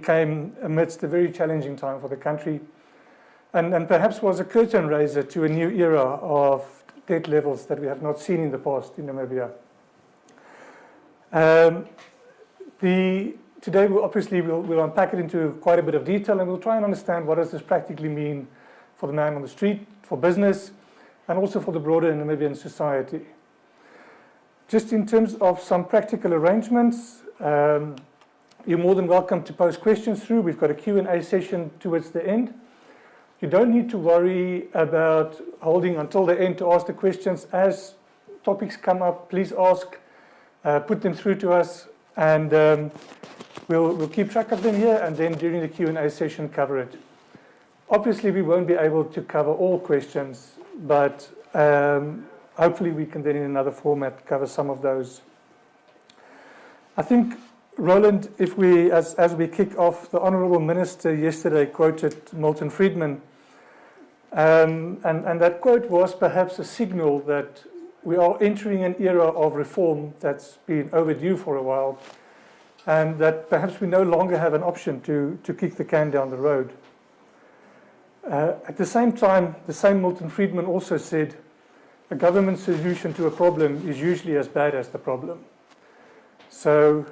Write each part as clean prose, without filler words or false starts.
came amidst a very challenging time for the country and perhaps was a curtain raiser to a new era of debt levels that we have not seen in the past in Namibia. Today we'll unpack it into quite a bit of detail, and we'll try and understand what does this practically mean for the man on the street, for business, and also for the broader Namibian society. Just in terms of some practical arrangements, you're more than welcome to post questions through. We've got a Q&A session towards the end. You don't need to worry about holding until the end to ask the questions. As topics come up, please ask, put them through to us, and we'll keep track of them here, and then during the Q&A session cover it. Obviously, we won't be able to cover all questions, but hopefully we can then in another format cover some of those. I think, Roland, if we, as we kick off, the Honourable Minister yesterday quoted Milton Friedman, and that quote was perhaps a signal that we are entering an era of reform that's been overdue for a while, and that perhaps we no longer have an option to kick the can down the road. At the same time, the same Milton Friedman also said, a government solution to a problem is usually as bad as the problem. So,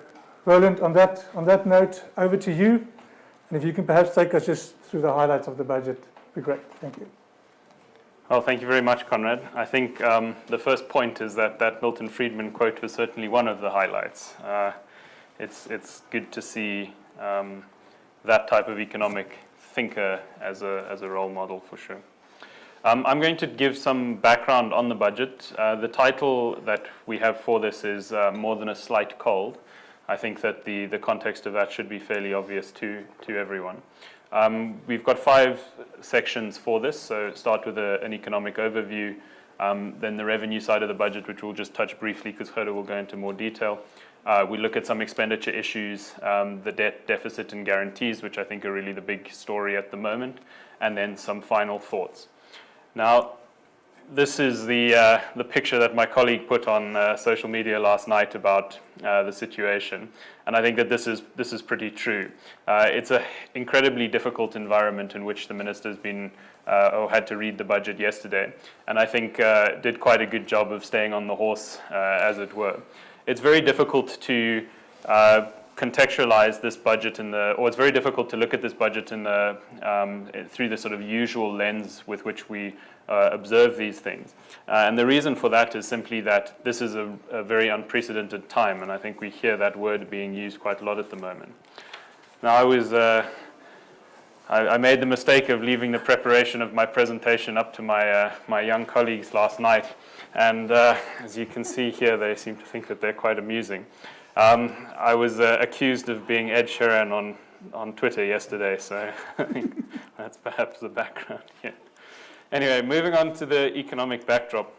Roland, on that note, over to you. And if you can perhaps take us just through the highlights of the budget, it'd be great. Thank you. Well, thank you very much, Conrad. I think the first point is that Milton Friedman quote was certainly one of the highlights. It's good to see that type of economic thinker as a role model for sure. I'm going to give some background on the budget. The title that we have for this is More Than a Slight Cold. I think that the context of that should be fairly obvious to everyone. We've got 5 sections for this, so start with an economic overview, then the revenue side of the budget, which we'll just touch briefly because Gerda will go into more detail. We look at some expenditure issues, the debt deficit and guarantees, which I think are really the big story at the moment, and then some final thoughts. Now, this is the picture that my colleague put on social media last night about the situation, and I think that this is pretty true. It's an incredibly difficult environment in which the minister's been or had to read the budget yesterday, and I think did quite a good job of staying on the horse, as it were. It's very difficult to contextualize this budget or it's very difficult to look at this budget through the sort of usual lens with which we observe these things. And the reason for that is simply that this is a very unprecedented time, and I think we hear that word being used quite a lot at the moment. Now, I made the mistake of leaving the preparation of my presentation up to my young colleagues last night, and as you can see here, they seem to think that they're quite amusing. I was accused of being Ed Sheeran on Twitter yesterday, so I think that's perhaps the background here. Anyway, moving on to the economic backdrop.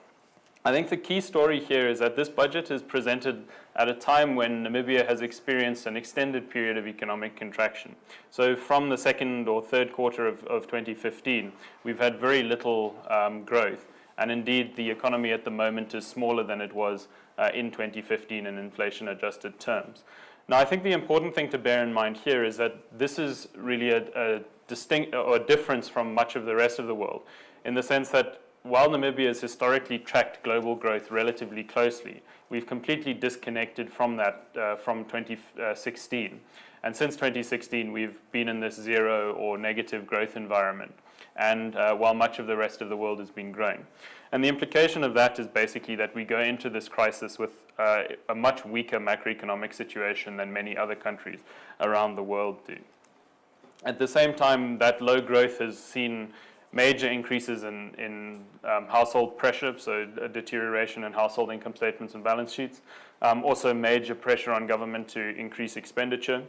I think the key story here is that this budget is presented at a time when Namibia has experienced an extended period of economic contraction. So from the second or third quarter of 2015, we've had very little growth. And indeed, the economy at the moment is smaller than it was in 2015 in inflation-adjusted terms. Now, I think the important thing to bear in mind here is that this is really a distinct or a difference from much of the rest of the world, in the sense that while Namibia has historically tracked global growth relatively closely, we've completely disconnected from that from 2016. And since 2016, we've been in this zero or negative growth environment, and while much of the rest of the world has been growing. And the implication of that is basically that we go into this crisis with a much weaker macroeconomic situation than many other countries around the world do. At the same time, that low growth has seen major increases in household pressure, so a deterioration in household income statements and balance sheets. Also major pressure on government to increase expenditure.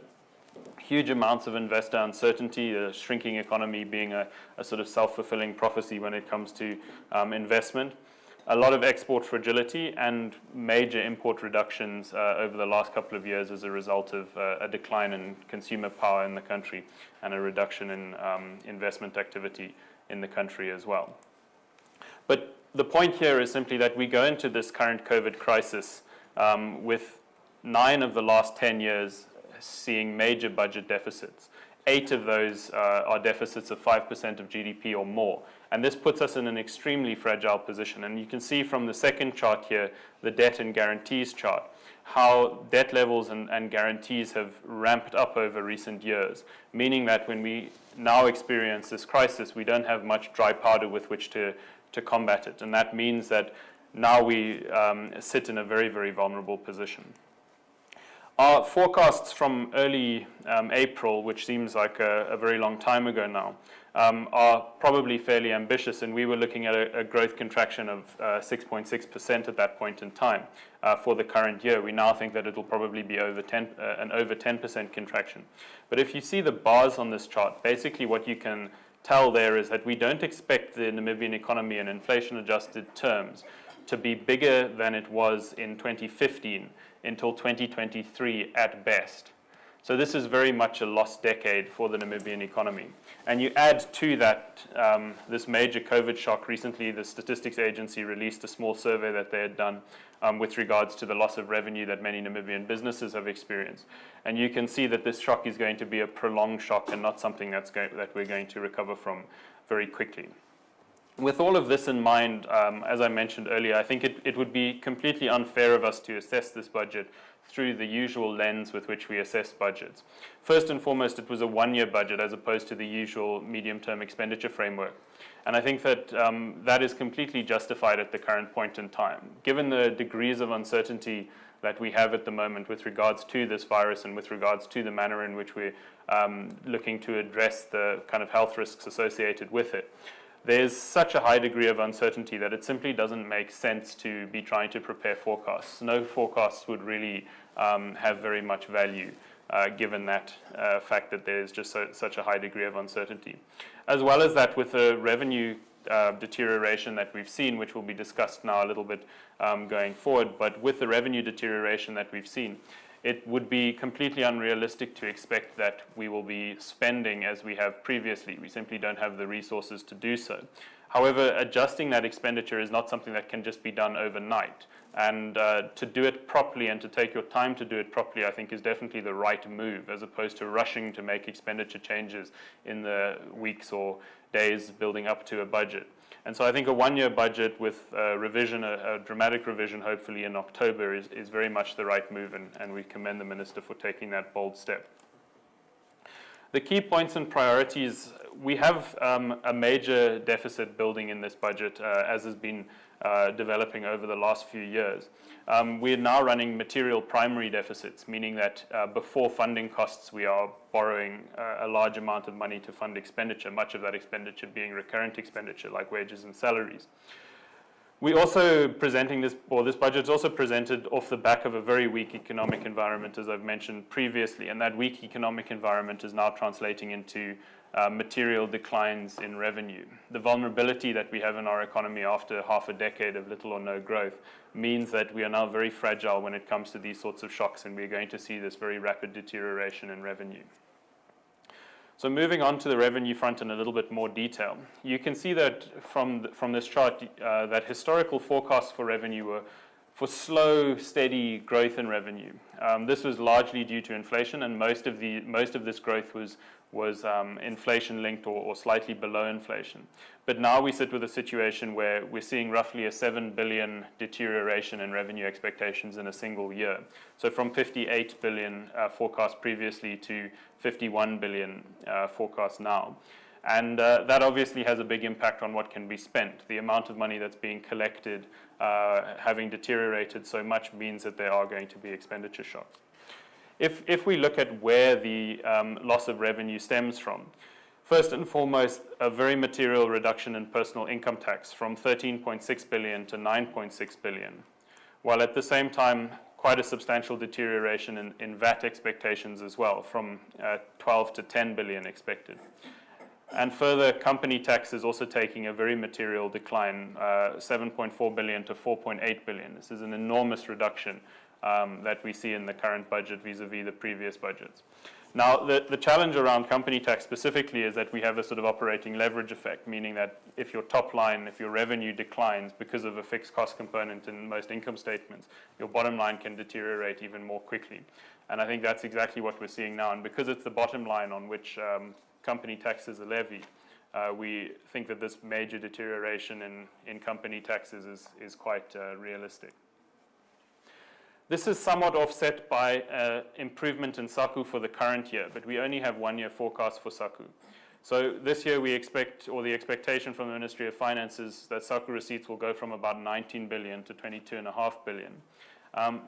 Huge amounts of investor uncertainty, a shrinking economy being a sort of self-fulfilling prophecy when it comes to investment. A lot of export fragility and major import reductions over the last couple of years as a result of a decline in consumer power in the country and a reduction in investment activity in the country as well. But the point here is simply that we go into this current COVID crisis with 9 of the last 10 years seeing major budget deficits. 8 of those are deficits of 5% of GDP or more. And this puts us in an extremely fragile position. And you can see from the second chart here, the debt and guarantees chart, how debt levels and guarantees have ramped up over recent years, meaning that when we now experience this crisis, we don't have much dry powder with which to combat it. And that means that now we sit in a very, very vulnerable position. Our forecasts from early April, which seems like a very long time ago now, are probably fairly ambitious, and we were looking at a growth contraction of 6.6% at that point in time for the current year. We now think that it'll probably be an over 10% contraction. But if you see the bars on this chart, basically what you can tell there is that we don't expect the Namibian economy in inflation-adjusted terms to be bigger than it was in 2015 until 2023 at best. So this is very much a lost decade for the Namibian economy. And you add to that this major COVID shock. Recently, the Statistics Agency released a small survey that they had done with regards to the loss of revenue that many Namibian businesses have experienced. And you can see that this shock is going to be a prolonged shock and not something that we're going to recover from very quickly. With all of this in mind, as I mentioned earlier, I think it would be completely unfair of us to assess this budget through the usual lens with which we assess budgets. First and foremost, it was a one-year budget as opposed to the usual medium-term expenditure framework. And I think that that is completely justified at the current point in time. Given the degrees of uncertainty that we have at the moment with regards to this virus and with regards to the manner in which we're looking to address the kind of health risks associated with it, there's such a high degree of uncertainty that it simply doesn't make sense to be trying to prepare forecasts. No forecasts would really have very much value given that fact that there's just such a high degree of uncertainty. As well as that, with the revenue deterioration that we've seen, which will be discussed now a little bit going forward, but with the revenue deterioration that we've seen, it would be completely unrealistic to expect that we will be spending as we have previously. We simply don't have the resources to do so. However, adjusting that expenditure is not something that can just be done overnight. And to do it properly and to take your time to do it properly, I think is definitely the right move, as opposed to rushing to make expenditure changes in the weeks or days building up to a budget. And so I think a one-year budget with a revision, a dramatic revision, hopefully in October, is very much the right move, and we commend the Minister for taking that bold step. The key points and priorities, we have a major deficit building in this budget, as has been developing over the last few years. We're now running material primary deficits, meaning that before funding costs, we are borrowing a large amount of money to fund expenditure, much of that expenditure being recurrent expenditure like wages and salaries. We're also presenting this budget is also presented off the back of a very weak economic environment, as I've mentioned previously, and that weak economic environment is now translating into material declines in revenue. The vulnerability that we have in our economy after half a decade of little or no growth means that we are now very fragile when it comes to these sorts of shocks, and we're going to see this very rapid deterioration in revenue. So moving on to the revenue front in a little bit more detail, you can see that from this chart that historical forecasts for revenue were for slow, steady growth in revenue. This was largely due to inflation, and most of this growth was inflation-linked or slightly below inflation. But now we sit with a situation where we're seeing roughly a 7 billion deterioration in revenue expectations in a single year. So from 58 billion forecast previously to 51 billion forecast now. And that obviously has a big impact on what can be spent. The amount of money that's being collected, having deteriorated so much, means that there are going to be expenditure shocks. If we look at where the loss of revenue stems from, first and foremost, a very material reduction in personal income tax from 13.6 billion to 9.6 billion, while at the same time, quite a substantial deterioration in VAT expectations as well, from 12 to 10 billion expected. And further, company tax is also taking a very material decline, 7.4 billion to 4.8 billion. This is an enormous reduction that we see in the current budget vis-a-vis the previous budgets. Now, the challenge around company tax specifically is that we have a sort of operating leverage effect, meaning that if your top line, if your revenue declines because of a fixed cost component in most income statements, your bottom line can deteriorate even more quickly. And I think that's exactly what we're seeing now. And because it's the bottom line on which company taxes are levied, we think that this major deterioration in company taxes is quite realistic. This is somewhat offset by improvement in SACU for the current year, but we only have 1 year forecast for SACU. So this year we expect, or the expectation from the Ministry of Finance is that SACU receipts will go from about 19 billion to 22.5 billion.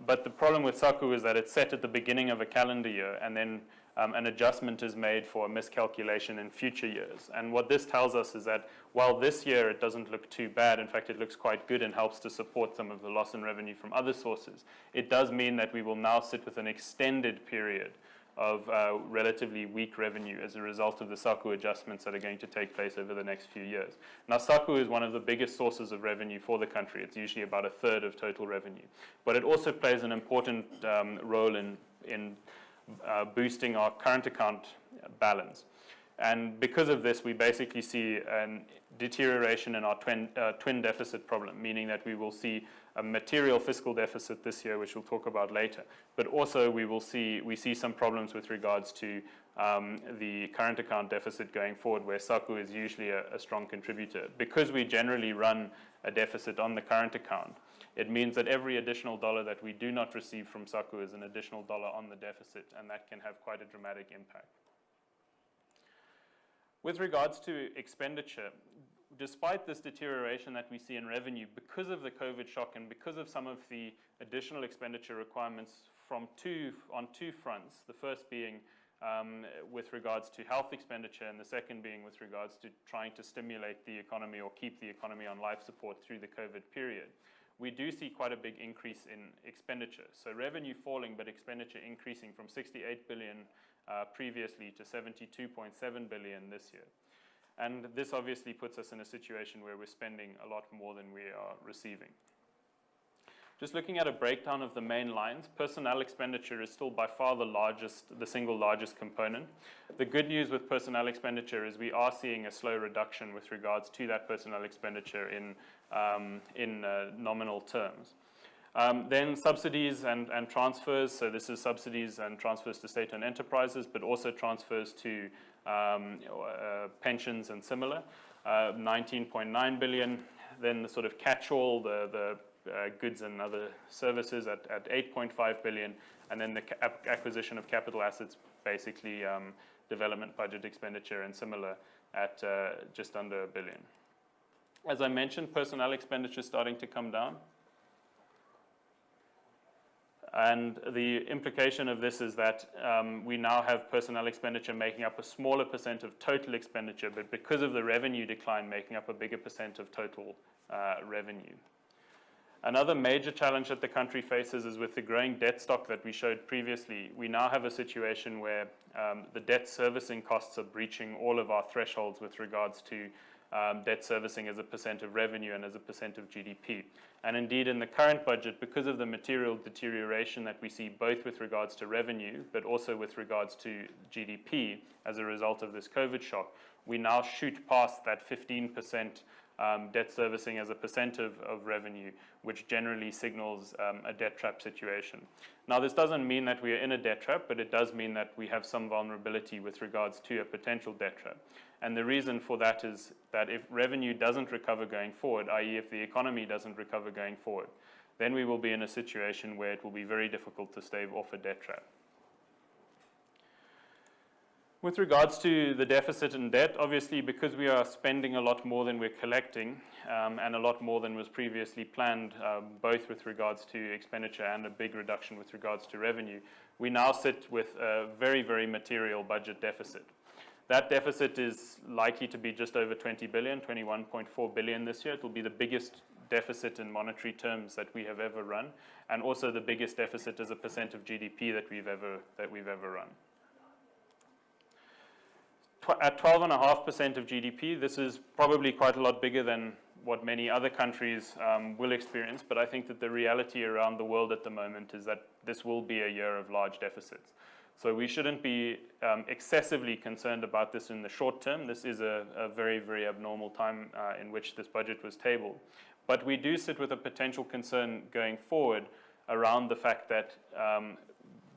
But the problem with SACU is that it's set at the beginning of a calendar year, and then an adjustment is made for a miscalculation in future years. And what this tells us is that while this year it doesn't look too bad, in fact it looks quite good and helps to support some of the loss in revenue from other sources, it does mean that we will now sit with an extended period of relatively weak revenue as a result of the SACU adjustments that are going to take place over the next few years. Now, SACU is one of the biggest sources of revenue for the country. It's usually about 1/3 of total revenue. But it also plays an important role in boosting our current account balance. And because of this, we basically see a deterioration in our twin deficit problem, meaning that we will see a material fiscal deficit this year, which we'll talk about later. But also we see some problems with regards to the current account deficit going forward, where SACU is usually a strong contributor. Because we generally run a deficit on the current account, it means that every additional dollar that we do not receive from SACU is an additional dollar on the deficit, and that can have quite a dramatic impact. With regards to expenditure, despite this deterioration that we see in revenue, because of the COVID shock and because of some of the additional expenditure requirements on two fronts, the first being with regards to health expenditure, and the second being with regards to trying to stimulate the economy or keep the economy on life support through the COVID period, we do see quite a big increase in expenditure. So revenue falling, but expenditure increasing from 68 billion previously to 72.7 billion this year. And this obviously puts us in a situation where we're spending a lot more than we are receiving. Just looking at a breakdown of the main lines, personnel expenditure is still by far the single largest component. The good news with personnel expenditure is we are seeing a slow reduction with regards to that personnel expenditure in nominal terms. Then subsidies and transfers, so this is subsidies and transfers to state-owned enterprises, but also transfers to pensions and similar, 19.9 billion. Then the sort of catch-all, the goods and other services at 8.5 billion, and then the acquisition of capital assets, basically development budget expenditure and similar at just under 1 billion. As I mentioned, personnel expenditure is starting to come down. And the implication of this is that we now have personnel expenditure making up a smaller percent of total expenditure, but because of the revenue decline, making up a bigger percent of total revenue. Another major challenge that the country faces is with the growing debt stock that we showed previously. We now have a situation where the debt servicing costs are breaching all of our thresholds with regards to debt servicing as a percent of revenue and as a percent of GDP. And indeed, in the current budget, because of the material deterioration that we see both with regards to revenue, but also with regards to GDP as a result of this COVID shock, we now shoot past that 15% debt servicing as a percent of revenue, which generally signals a debt trap situation. Now, this doesn't mean that we are in a debt trap, but it does mean that we have some vulnerability with regards to a potential debt trap. And the reason for that is that if revenue doesn't recover going forward, i.e. if the economy doesn't recover going forward, then we will be in a situation where it will be very difficult to stave off a debt trap. With regards to the deficit and debt, obviously because we are spending a lot more than we're collecting and a lot more than was previously planned, both with regards to expenditure and a big reduction with regards to revenue, we now sit with a very, very material budget deficit. That deficit is likely to be just over 20 billion, 21.4 billion this year. It will be the biggest deficit in monetary terms that we have ever run, and also the biggest deficit as a percent of GDP that we've ever run. At 12.5% of GDP, this is probably quite a lot bigger than what many other countries will experience, but I think that the reality around the world at the moment is that this will be a year of large deficits. So we shouldn't be excessively concerned about this in the short term. This is a very, very abnormal time in which this budget was tabled. But we do sit with a potential concern going forward around the fact that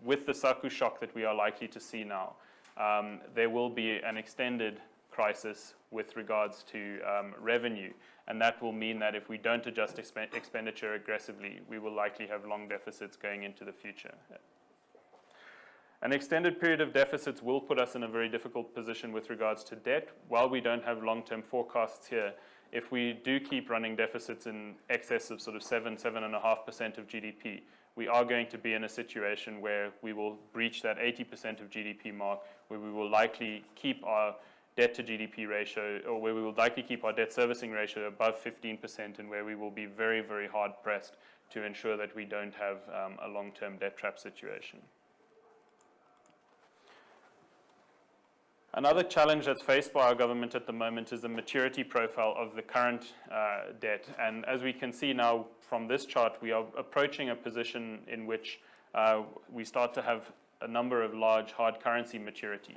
with the SACU shock that we are likely to see now, there will be an extended crisis with regards to revenue, and that will mean that if we don't adjust expenditure aggressively, we will likely have long deficits going into the future. An extended period of deficits will put us in a very difficult position with regards to debt. While we don't have long-term forecasts here, if we do keep running deficits in excess of sort of 7.5% of GDP, we are going to be in a situation where we will breach that 80% of GDP mark, where we will likely keep our debt to GDP ratio, or where we will likely keep our debt servicing ratio above 15%, and where we will be very, very hard pressed to ensure that we don't have a long-term debt trap situation. Another challenge that's faced by our government at the moment is the maturity profile of the current debt. And as we can see now from this chart, we are approaching a position in which we start to have a number of large hard currency maturities.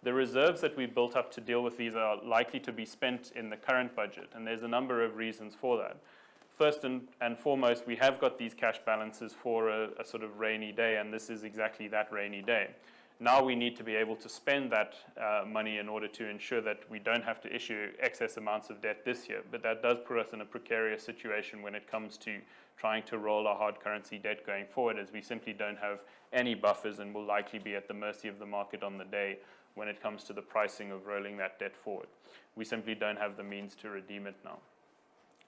The reserves that we built up to deal with these are likely to be spent in the current budget, and there's a number of reasons for that. First and foremost, we have got these cash balances for a sort of rainy day, and this is exactly that rainy day. Now we need to be able to spend that money in order to ensure that we don't have to issue excess amounts of debt this year, but that does put us in a precarious situation when it comes to trying to roll our hard currency debt going forward, as we simply don't have any buffers and will likely be at the mercy of the market on the day when it comes to the pricing of rolling that debt forward. We simply don't have the means to redeem it now.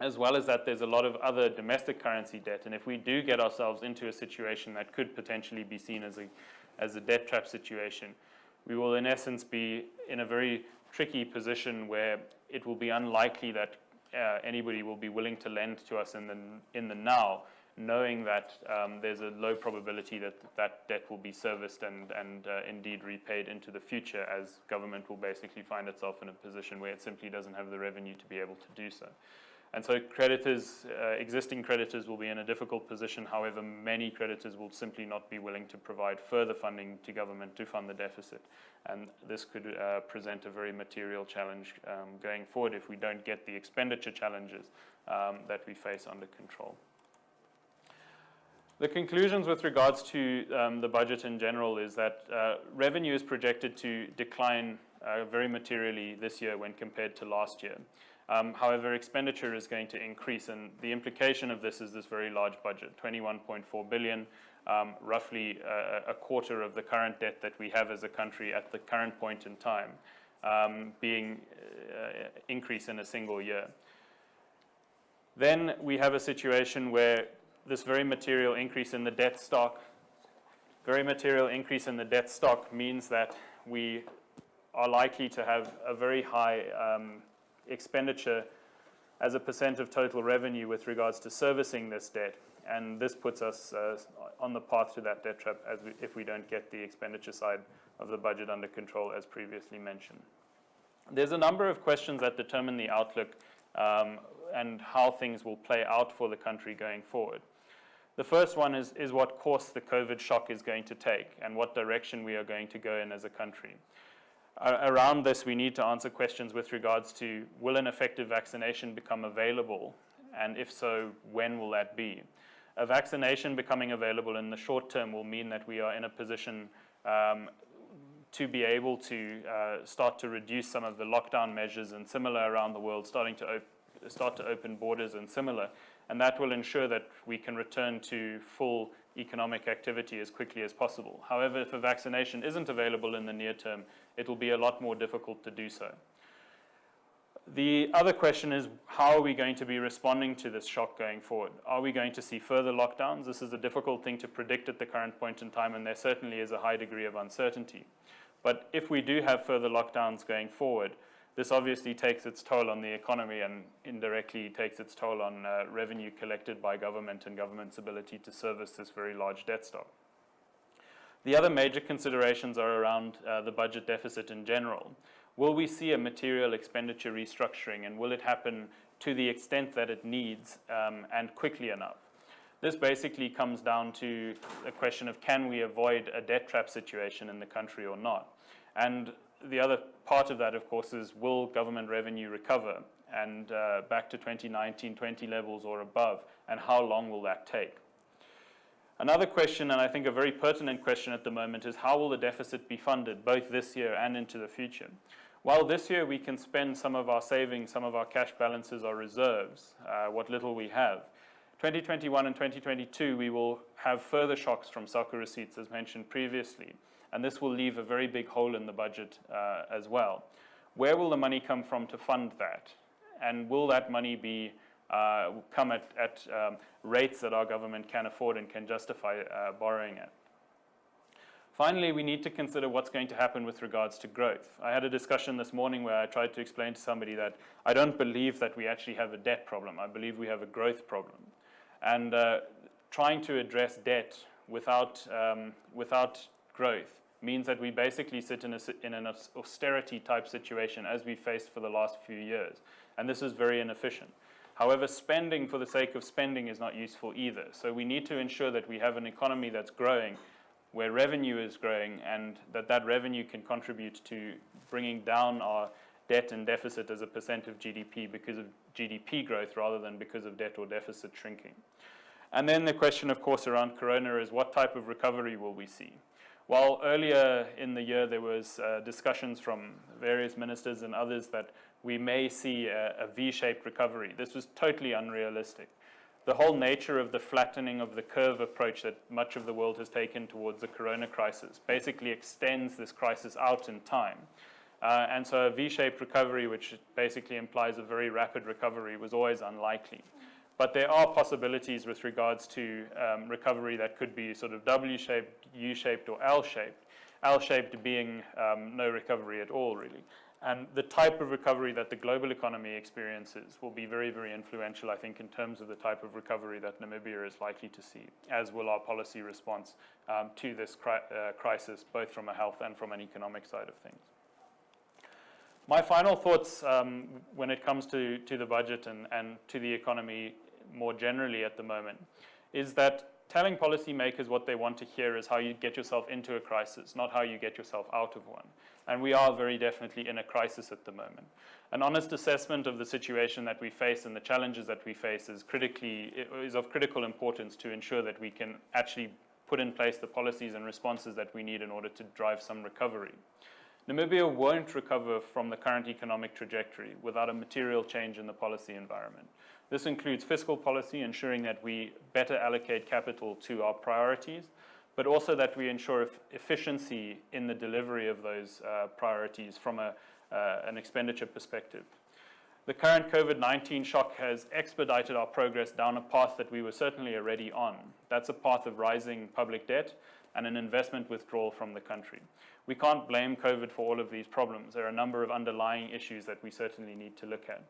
As well as that, there's a lot of other domestic currency debt, and if we do get ourselves into a situation that could potentially be seen as a debt trap situation, we will in essence be in a very tricky position where it will be unlikely that anybody will be willing to lend to us in the now, knowing that there's a low probability that that debt will be serviced and indeed repaid into the future, as government will basically find itself in a position where it simply doesn't have the revenue to be able to do so. And so creditors, existing creditors will be in a difficult position. However, many creditors will simply not be willing to provide further funding to government to fund the deficit. And this could present a very material challenge going forward if we don't get the expenditure challenges that we face under control. The conclusions with regards to the budget in general is that revenue is projected to decline very materially this year when compared to last year. However, expenditure is going to increase, and the implication of this is this very large budget, 21.4 billion, roughly a quarter of the current debt that we have as a country at the current point in time, being increase in a single year. Then we have a situation where this very material increase in the debt stock, means that we are likely to have a very high expenditure as a percent of total revenue with regards to servicing this debt, and this puts us on the path to that debt trap if we don't get the expenditure side of the budget under control, as previously mentioned. There's a number of questions that determine the outlook and how things will play out for the country going forward. The first one is what course the COVID shock is going to take and what direction we are going to go in as a country. Around this, we need to answer questions with regards to, will an effective vaccination become available? And if so, when will that be? A vaccination becoming available in the short term will mean that we are in a position to be able to start to reduce some of the lockdown measures and similar around the world, start to open borders and similar. And that will ensure that we can return to full economic activity as quickly as possible. However, if a vaccination isn't available in the near term, it will be a lot more difficult to do so. The other question is, how are we going to be responding to this shock going forward? Are we going to see further lockdowns? This is a difficult thing to predict at the current point in time, and there certainly is a high degree of uncertainty. But if we do have further lockdowns going forward, this obviously takes its toll on the economy and indirectly takes its toll on revenue collected by government and government's ability to service this very large debt stock. The other major considerations are around the budget deficit in general. Will we see a material expenditure restructuring, and will it happen to the extent that it needs and quickly enough? This basically comes down to a question of, can we avoid a debt trap situation in the country or not? And the other part of that, of course, is, will government revenue recover and back to 2019-20 levels or above, and how long will that take? Another question, and I think a very pertinent question at the moment, is how will the deficit be funded, both this year and into the future? While this year we can spend some of our savings, some of our cash balances, our reserves, what little we have, 2021 and 2022 we will have further shocks from soccer receipts, as mentioned previously, and this will leave a very big hole in the budget as well. Where will the money come from to fund that? And will that money be come at rates that our government can afford and can justify borrowing at? Finally, we need to consider what's going to happen with regards to growth. I had a discussion this morning where I tried to explain to somebody that I don't believe that we actually have a debt problem. I believe we have a growth problem. And trying to address debt without growth means that we basically sit in an austerity type situation as we faced for the last few years. And this is very inefficient. However, spending for the sake of spending is not useful either. So we need to ensure that we have an economy that's growing, where revenue is growing, and that revenue can contribute to bringing down our debt and deficit as a percent of GDP because of GDP growth rather than because of debt or deficit shrinking. And then the question, of course, around Corona is, what type of recovery will we see? While earlier in the year there was discussions from various ministers and others that we may see a V-shaped recovery, this was totally unrealistic. The whole nature of the flattening of the curve approach that much of the world has taken towards the Corona crisis basically extends this crisis out in time. And so a V-shaped recovery, which basically implies a very rapid recovery, was always unlikely. But there are possibilities with regards to recovery that could be sort of W-shaped, U-shaped, or L-shaped. L-shaped being no recovery at all, really. And the type of recovery that the global economy experiences will be very, very influential, I think, in terms of the type of recovery that Namibia is likely to see, as will our policy response to this crisis, both from a health and from an economic side of things. My final thoughts when it comes to the budget and to the economy more generally at the moment is that telling policymakers what they want to hear is how you get yourself into a crisis, not how you get yourself out of one. And we are very definitely in a crisis at the moment. An honest assessment of the situation that we face and the challenges that we face is of critical importance to ensure that we can actually put in place the policies and responses that we need in order to drive some recovery. Namibia won't recover from the current economic trajectory without a material change in the policy environment. This includes fiscal policy, ensuring that we better allocate capital to our priorities, but also that we ensure efficiency in the delivery of those priorities from an expenditure perspective. The current COVID-19 shock has expedited our progress down a path that we were certainly already on. That's a path of rising public debt and an investment withdrawal from the country. We can't blame COVID for all of these problems. There are a number of underlying issues that we certainly need to look at.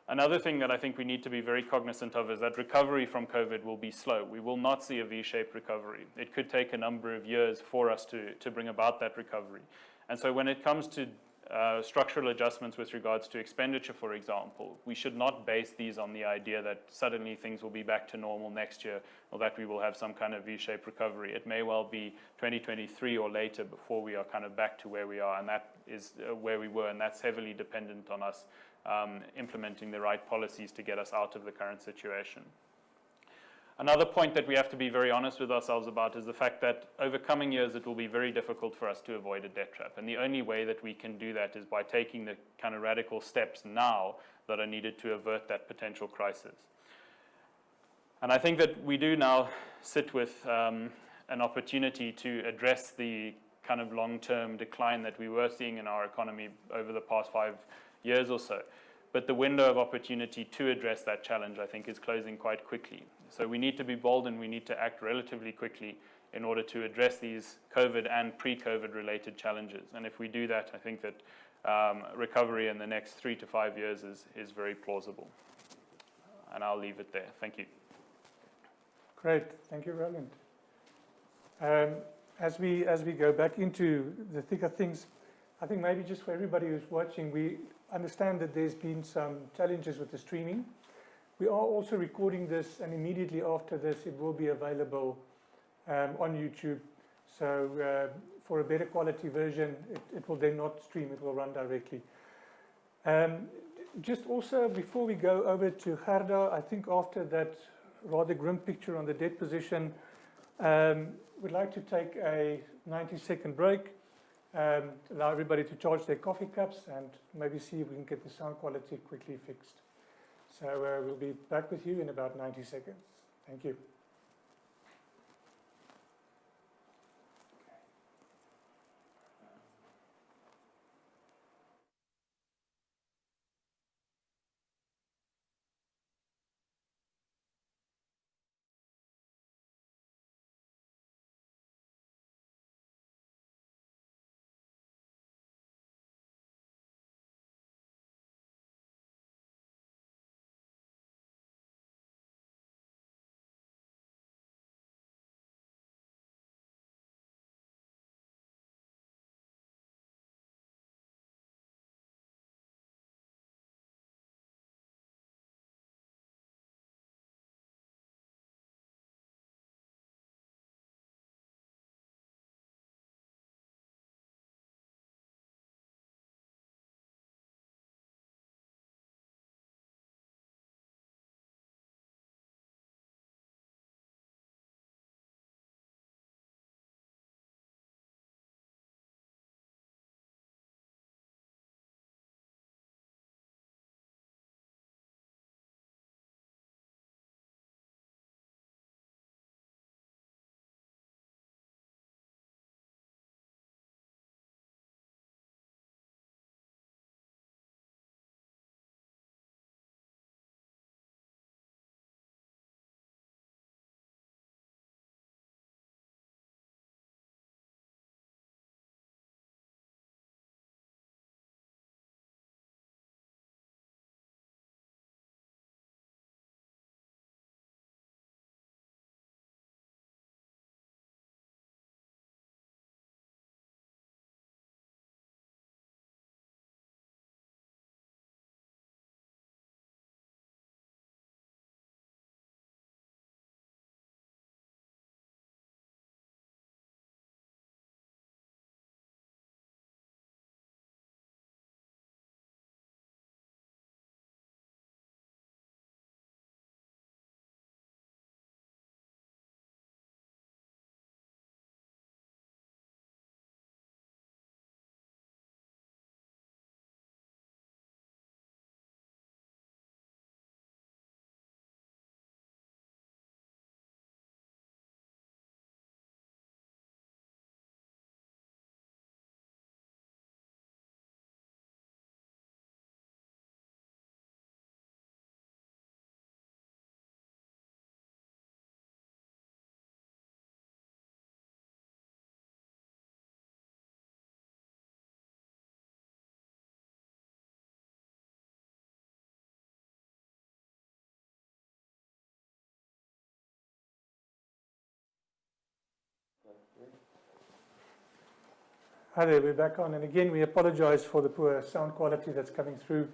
Another thing that I think we need to be very cognizant of is that recovery from COVID will be slow. We will not see a V-shaped recovery. It could take a number of years for us to bring about that recovery. And so when it comes to structural adjustments with regards to expenditure, for example, we should not base these on the idea that suddenly things will be back to normal next year or that we will have some kind of V-shaped recovery. It may well be 2023 or later before we are kind of back to where we are, and that is where we were, and that's heavily dependent on us implementing the right policies to get us out of the current situation. Another point that we have to be very honest with ourselves about is the fact that over coming years it will be very difficult for us to avoid a debt trap. And the only way that we can do that is by taking the kind of radical steps now that are needed to avert that potential crisis. And I think that we do now sit with an opportunity to address the kind of long-term decline that we were seeing in our economy over the past 5 years or so. But the window of opportunity to address that challenge, I think, is closing quite quickly. So we need to be bold and we need to act relatively quickly in order to address these COVID and pre-COVID related challenges. And if we do that, I think that recovery in the next 3 to 5 years is very plausible. And I'll leave it there. Thank you. Great. Thank you, Roland. As we go back into the thick of things, I think maybe just for everybody who's watching, we understand that there's been some challenges with the streaming. We are also recording this, and immediately after this, it will be available on YouTube. So for a better quality version, it will then not stream, it will run directly. Just also, before we go over to Gerda, I think after that rather grim picture on the debt position, we'd like to take a 90-second break, allow everybody to charge their coffee cups, and maybe see if we can get the sound quality quickly fixed. So we'll be back with you in about 90 seconds. Thank you. Hi there, we're back on, and again we apologize for the poor sound quality that's coming through.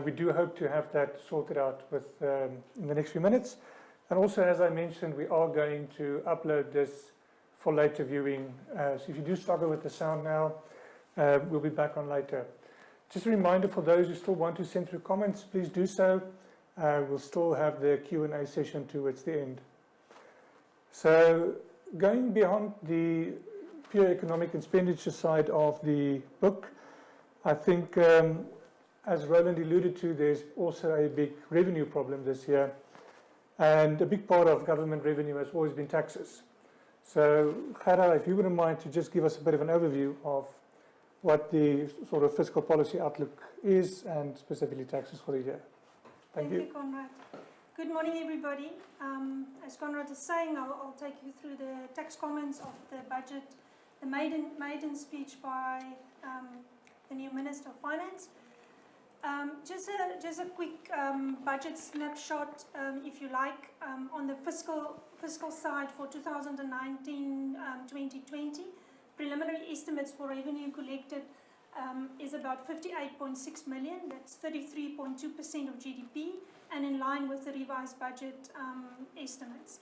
We do hope to have that sorted out in the next few minutes. And also, as I mentioned, we are going to upload this for later viewing. So if you do struggle with the sound now, we'll be back on later. Just a reminder for those who still want to send through comments, please do so. We'll still have the Q&A session towards the end. So going beyond the pure economic expenditure side of the book, I think, as Roland alluded to, there's also a big revenue problem this year. And a big part of government revenue has always been taxes. So, Gerda, if you wouldn't mind to just give us a bit of an overview of what the sort of fiscal policy outlook is, and specifically taxes for the year. Thank you. Thank you, Conrad. Good morning, everybody. As Conrad is saying, I'll take you through the tax comments of the budget, the maiden speech by the new Minister of Finance. Just a quick budget snapshot, if you like, on the fiscal side for 2019-2020. Preliminary estimates for revenue collected is about 58.6 million. That's 33.2% of GDP, and in line with the revised budget estimates.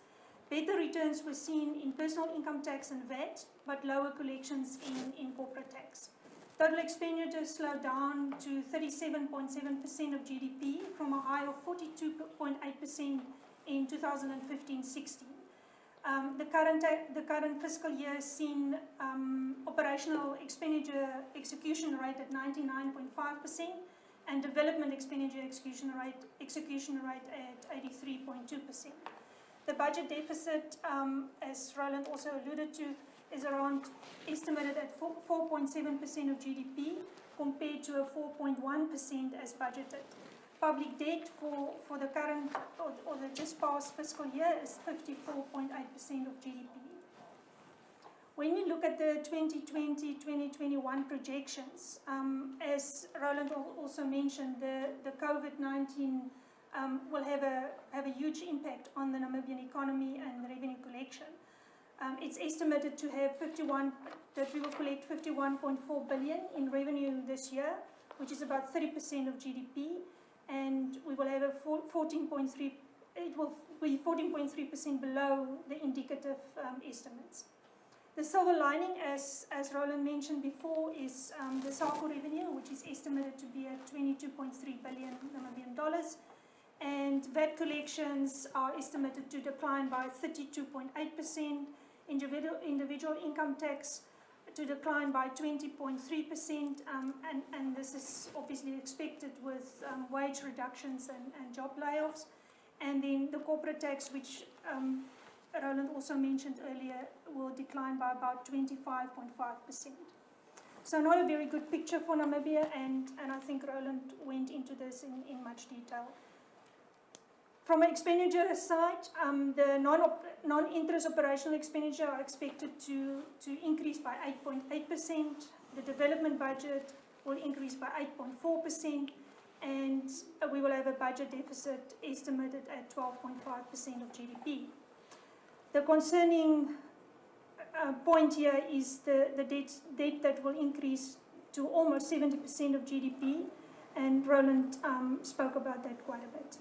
Better returns were seen in personal income tax and VAT, but lower collections in corporate tax. Total expenditure slowed down to 37.7% of GDP from a high of 42.8% in 2015-16. The current fiscal year has seen operational expenditure execution rate at 99.5% and development expenditure execution rate at 83.2%. The budget deficit, as Roland also alluded to, is estimated at 4.7% of GDP compared to a 4.1% as budgeted. Public debt for the current or the just past fiscal year is 54.8% of GDP. When we look at the 2020-2021 projections, as Roland also mentioned, the COVID-19 will have a huge impact on the Namibian economy and revenue collection. It's estimated to have that we will collect 51.4 billion in revenue this year, which is about 30% of GDP, and we will have a 14.3. It will be 14.3% below the indicative estimates. The silver lining, as Roland mentioned before, is the SACO revenue, which is estimated to be at 22.3 billion Namibian dollars. And VAT collections are estimated to decline by 32.8%, individual income tax to decline by 20.3%, and this is obviously expected with wage reductions and job layoffs. And then the corporate tax, which Roland also mentioned earlier, will decline by about 25.5%. So not a very good picture for Namibia, and I think Roland went into this in much detail. From an expenditure side, the non-interest operational expenditure are expected to increase by 8.8%. The development budget will increase by 8.4%, and we will have a budget deficit estimated at 12.5% of GDP. The concerning point here is the debt that will increase to almost 70% of GDP, and Roland spoke about that quite a bit.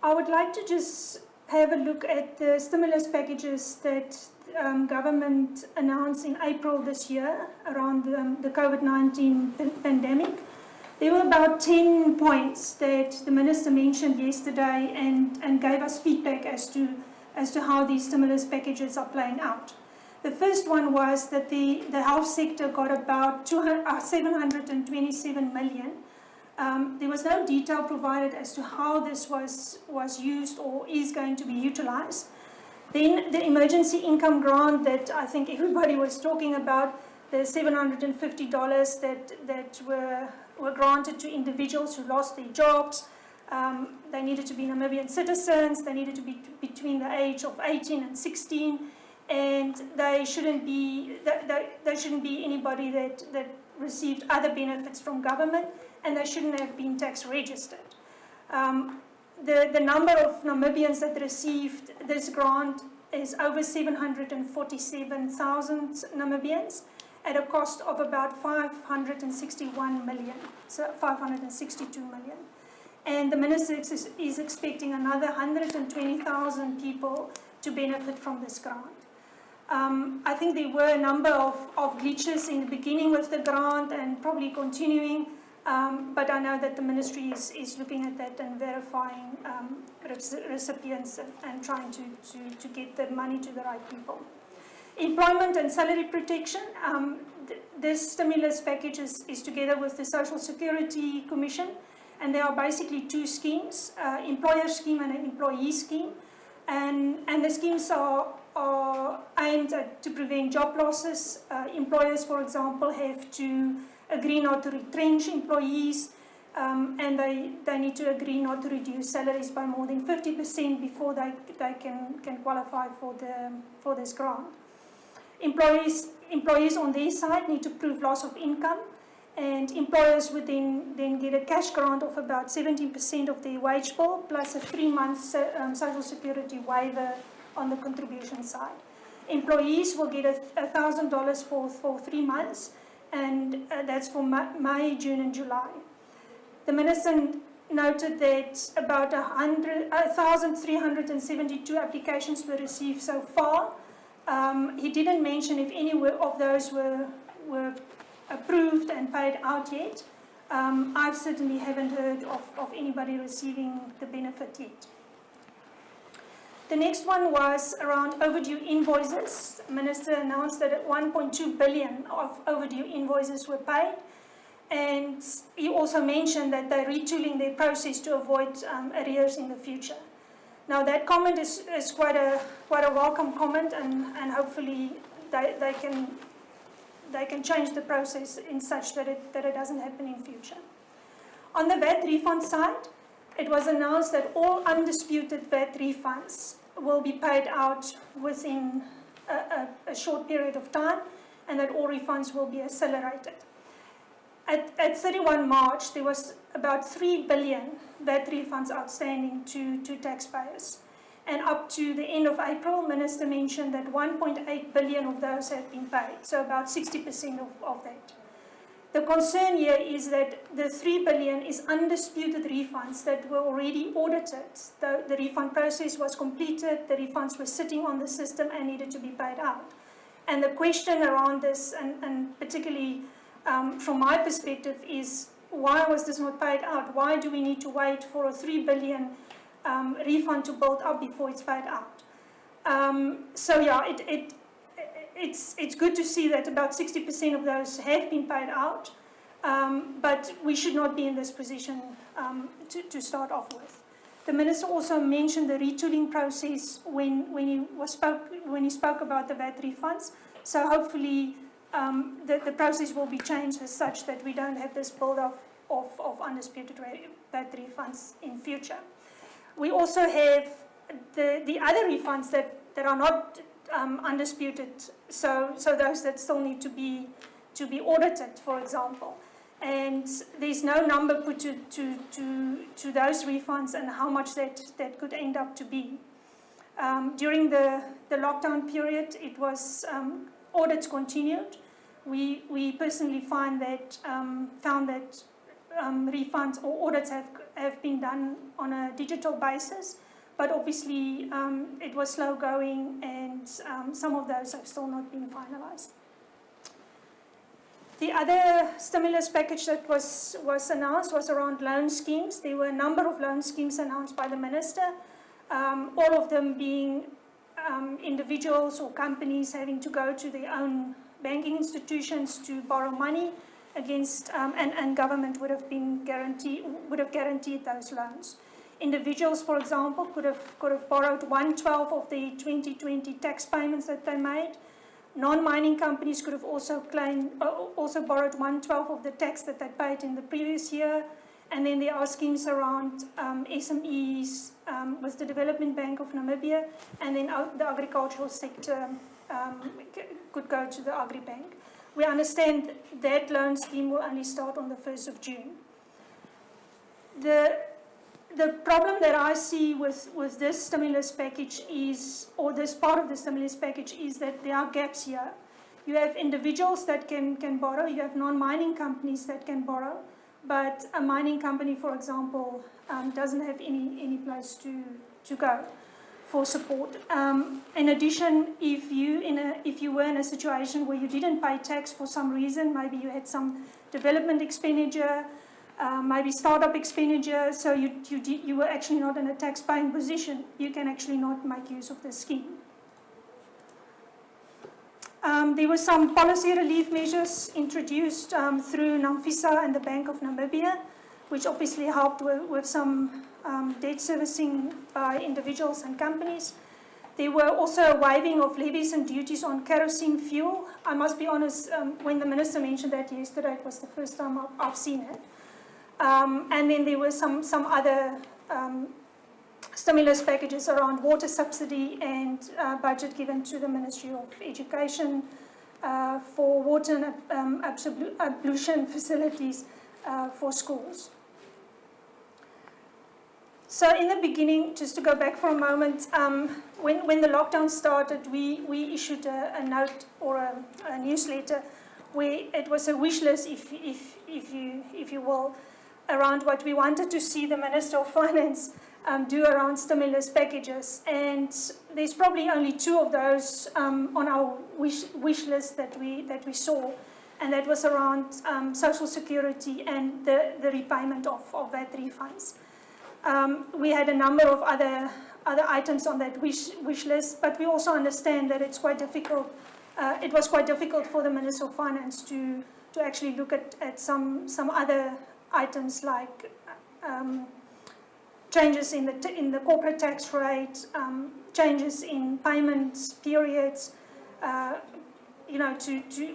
I would like to just have a look at the stimulus packages that government announced in April this year around the COVID-19 pandemic. There were about 10 points that the minister mentioned yesterday and gave us feedback as to how these stimulus packages are playing out. The first one was that the health sector got about 727 million. There was no detail provided as to how this was used or is going to be utilized. Then the emergency income grant that I think everybody was talking about, the $750 that were granted to individuals who lost their jobs. They needed to be Namibian citizens, they needed to be between the age of 18 and 16, and they shouldn't be anybody that received other benefits from government, and they shouldn't have been tax registered. The number of Namibians that received this grant is over 747,000 Namibians at a cost of about 561 million, so 562 million. And the minister is expecting another 120,000 people to benefit from this grant. I think there were a number of glitches in the beginning with the grant and probably continuing, but I know that the ministry is looking at that and verifying recipients and trying to get the money to the right people. Employment and salary protection. This stimulus package is together with the Social Security Commission, and there are basically two schemes, employer scheme and an employee scheme. And the schemes are aimed to prevent job losses. Employers, for example, have to agree not to retrench employees, and they need to agree not to reduce salaries by more than 50% before they can qualify for this grant. Employees on their side need to prove loss of income, and employers would then get a cash grant of about 17% of their wage bill plus a 3-month Social Security waiver on the contribution side. Employees will get $1,000 for 3 months, and that's for May, June, and July. The Minister noted that about 1,372 applications were received so far. He didn't mention if any of those were approved and paid out yet. I certainly haven't heard of anybody receiving the benefit yet. The next one was around overdue invoices. The Minister announced that 1.2 billion of overdue invoices were paid, and he also mentioned that they're retooling their process to avoid arrears in the future. Now that comment is quite a welcome comment, and hopefully they can change the process in such that it doesn't happen in future. On the VAT refund side, it was announced that all undisputed VAT refunds will be paid out within a short period of time, and that all refunds will be accelerated. At 31 March, there was about 3 billion VAT refunds outstanding to taxpayers. And up to the end of April, Minister mentioned that 1.8 billion of those have been paid, so about 60% of that. The concern here is that the 3 billion is undisputed refunds that were already audited. The refund process was completed, the refunds were sitting on the system and needed to be paid out. And the question around this, and particularly from my perspective, is why was this not paid out? Why do we need to wait for a 3 billion refund to build up before it's paid out? So yeah, it's good to see that about 60% of those have been paid out, but we should not be in this position to start off with. The Minister also mentioned the retooling process when he spoke about the VAT refunds. So hopefully the process will be changed as such that we don't have this build-up of undisputed VAT refunds in future. We also have the other refunds that are not undisputed, so those that still need to be audited, for example. And there's no number put to those refunds and how much that could end up to be. During the lockdown period, it was audits continued. We personally found that refunds or audits have been done on a digital basis, but obviously it was slow going, and some of those have still not been finalized. The other stimulus package that was announced was around loan schemes. There were a number of loan schemes announced by the Minister, all of them being individuals or companies having to go to their own banking institutions to borrow money against, and government would have guaranteed those loans. Individuals, for example, could have borrowed 1/12 of the 2020 tax payments that they made. Non-mining companies could have also borrowed 1/12 of the tax that they paid in the previous year. And then there are schemes around SMEs with the Development Bank of Namibia, and then the agricultural sector could go to the Agribank. We understand that loan scheme will only start on the 1st of June. The problem that I see with this stimulus package is, or this part of the stimulus package, is that there are gaps here. You have individuals that can borrow, you have non-mining companies that can borrow, but a mining company, for example, doesn't have any place to go for support. In addition, if you were in a situation where you didn't pay tax for some reason, maybe you had some development expenditure, maybe startup expenditure, so you were actually not in a tax-paying position, you can actually not make use of this scheme. There were some policy relief measures introduced through NAMFISA and the Bank of Namibia, which obviously helped with some debt servicing by individuals and companies. There were also a waiving of levies and duties on kerosene fuel. I must be honest, when the Minister mentioned that yesterday, it was the first time I've seen it. And then there were some other stimulus packages around water subsidy and budget given to the Ministry of Education for water and ablution facilities for schools. So in the beginning, just to go back for a moment, when the lockdown started, we issued a note or a newsletter where it was a wish list, if you will, around what we wanted to see the Minister of Finance do around stimulus packages. And there's probably only 2 of those on our wish list that we saw, and that was around Social Security and the repayment of VAT refunds. We had a number of other items on that wish list, but we also understand that it's quite difficult. It was quite difficult for the Minister of Finance to actually look at some other items like changes in the corporate tax rate, changes in payment periods,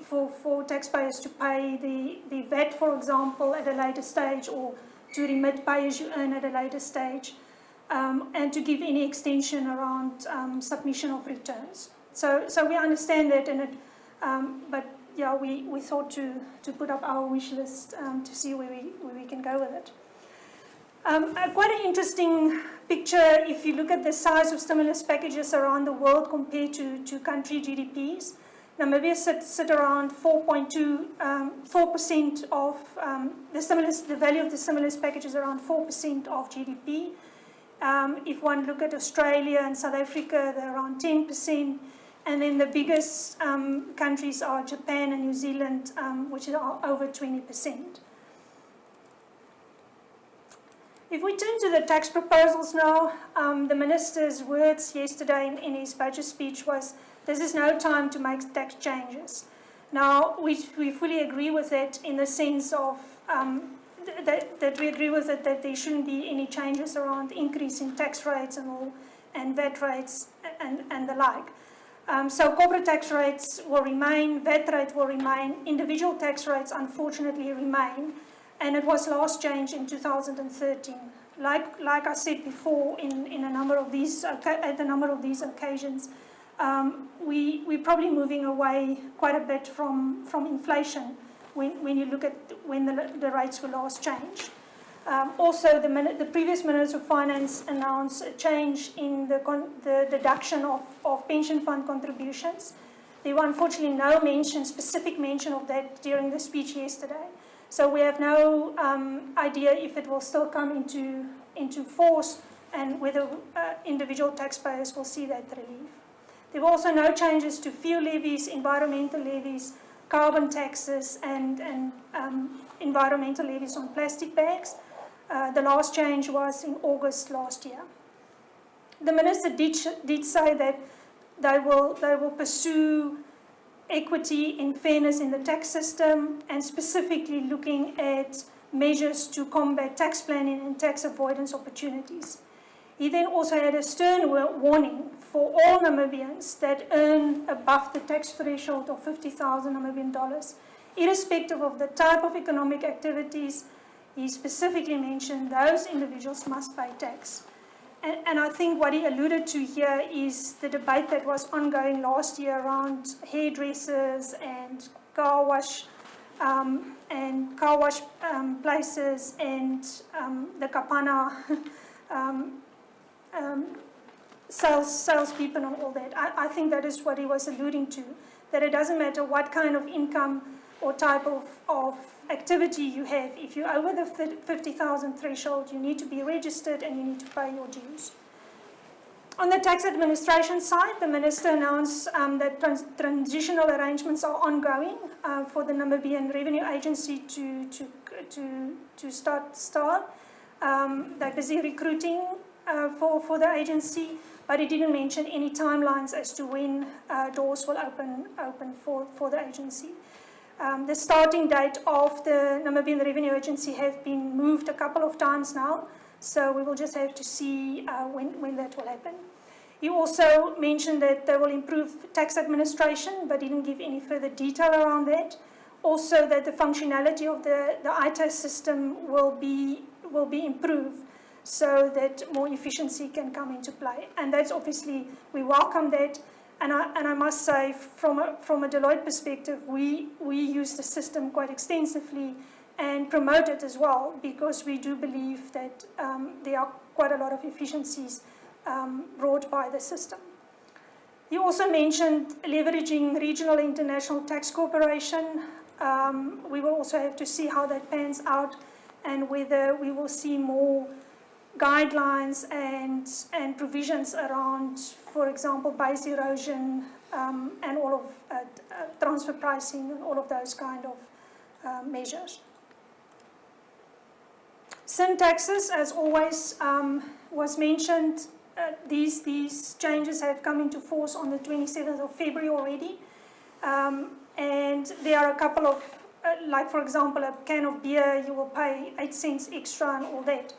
for taxpayers to pay the VAT, for example, at a later stage, or to remit pay as you earn at a later stage, and to give any extension around submission of returns. So we understand that, but yeah, we thought to put up our wish list to see where we can go with it. Quite an interesting picture if you look at the size of stimulus packages around the world compared to country GDPs. Namibia sit around 4% of the value of the stimulus package is around 4% of GDP. If one look at Australia and South Africa, they're around 10%. And then the biggest countries are Japan and New Zealand, which are over 20%. If we turn to the tax proposals now, the Minister's words yesterday in his budget speech was, this is no time to make tax changes. Now, we fully agree with that in the sense of that we agree with it, that there shouldn't be any changes around increasing tax rates and VAT rates and the like. So corporate tax rates will remain, VAT rate will remain, individual tax rates unfortunately remain, and it was last changed in 2013. Like I said before, in a number of these occasions, we're probably moving away quite a bit from inflation when you look at when the rates were last changed. Also, the previous Minister of Finance announced a change in the deduction of pension fund contributions. There were unfortunately no specific mention of that during the speech yesterday. So we have no idea if it will still come into force and whether individual taxpayers will see that relief. There were also no changes to fuel levies, environmental levies, carbon taxes, and environmental levies on plastic bags. The last change was in August last year. The Minister did say that they will pursue equity and fairness in the tax system, and specifically looking at measures to combat tax planning and tax avoidance opportunities. He then also had a stern warning for all Namibians that earn above the tax threshold of 50,000 Namibian dollars, irrespective of the type of economic activities. He specifically mentioned those individuals must pay tax. And I think what he alluded to here is the debate that was ongoing last year around hairdressers and car wash places and the kapana salespeople and all that. I think that is what he was alluding to, that it doesn't matter what kind of income or type of activity you have. If you're over the 50,000 threshold, you need to be registered and you need to pay your dues. On the tax administration side, the Minister announced that transitional arrangements are ongoing for the Namibian Revenue Agency to start. They're busy recruiting for the agency, but he didn't mention any timelines as to when doors will open for the agency. The starting date of the Namibian Revenue Agency has been moved a couple of times now, so we will just have to see when that will happen. He also mentioned that they will improve tax administration, but didn't give any further detail around that. Also, that the functionality of the ITAS system will be improved so that more efficiency can come into play. And that's obviously, we welcome that. And I must say, from a Deloitte perspective, we use the system quite extensively, and promote it as well, because we do believe that there are quite a lot of efficiencies brought by the system. He also mentioned leveraging regional international tax cooperation. We will also have to see how that pans out and whether we will see more guidelines and provisions around, for example, base erosion and all of transfer pricing and all of those kind of measures. Sin taxes, as always, was mentioned. These changes have come into force on the 27th of February already. And there are a couple of, like for example, a can of beer, you will pay 8 cents extra and all that.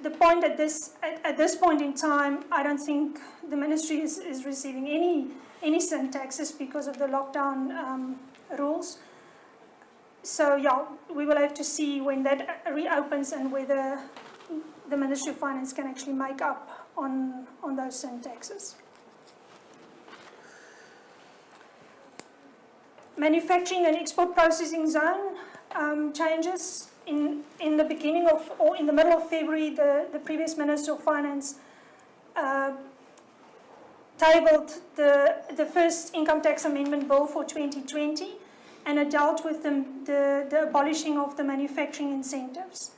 The point at this point in time, I don't think the ministry is receiving any sin taxes because of the lockdown rules. So yeah, we will have to see when that reopens and whether the Ministry of Finance can actually make up on those sin taxes. Manufacturing and export processing zone changes. In the beginning of, or in the middle of February, the previous Minister of Finance tabled the first income tax amendment bill for 2020, and it dealt with the abolishing of the manufacturing incentives.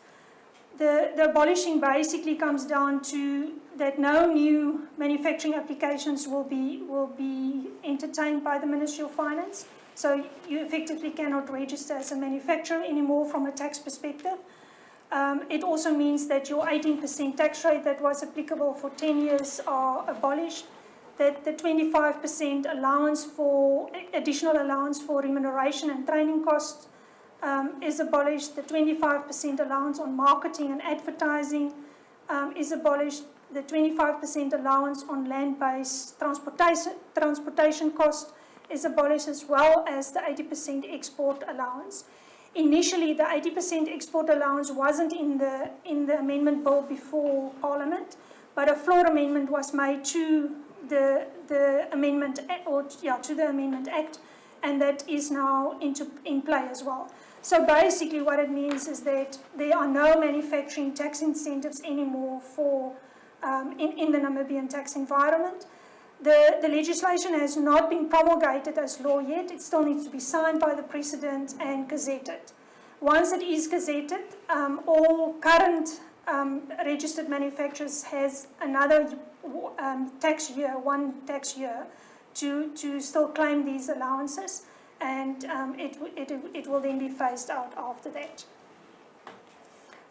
The abolishing basically comes down to that no new manufacturing applications will be entertained by the Ministry of Finance. So you effectively cannot register as a manufacturer anymore from a tax perspective. It also means that your 18% tax rate that was applicable for 10 years are abolished, that the 25% allowance for, additional allowance for remuneration and training costs is abolished, the 25% allowance on marketing and advertising is abolished, the 25% allowance on land-based transportation costs is abolished, as well as the 80% export allowance. Initially, the 80% export allowance wasn't in the amendment bill before Parliament, but a floor amendment was made to the Amendment to the Amendment Act, and that is now in play as well. So basically, what it means is that there are no manufacturing tax incentives anymore for in the Namibian tax environment. The legislation has not been promulgated as law yet. It still needs to be signed by the President and gazetted. Once it is gazetted, all current registered manufacturers has another tax year, one tax year, to still claim these allowances, and it will then be phased out after that.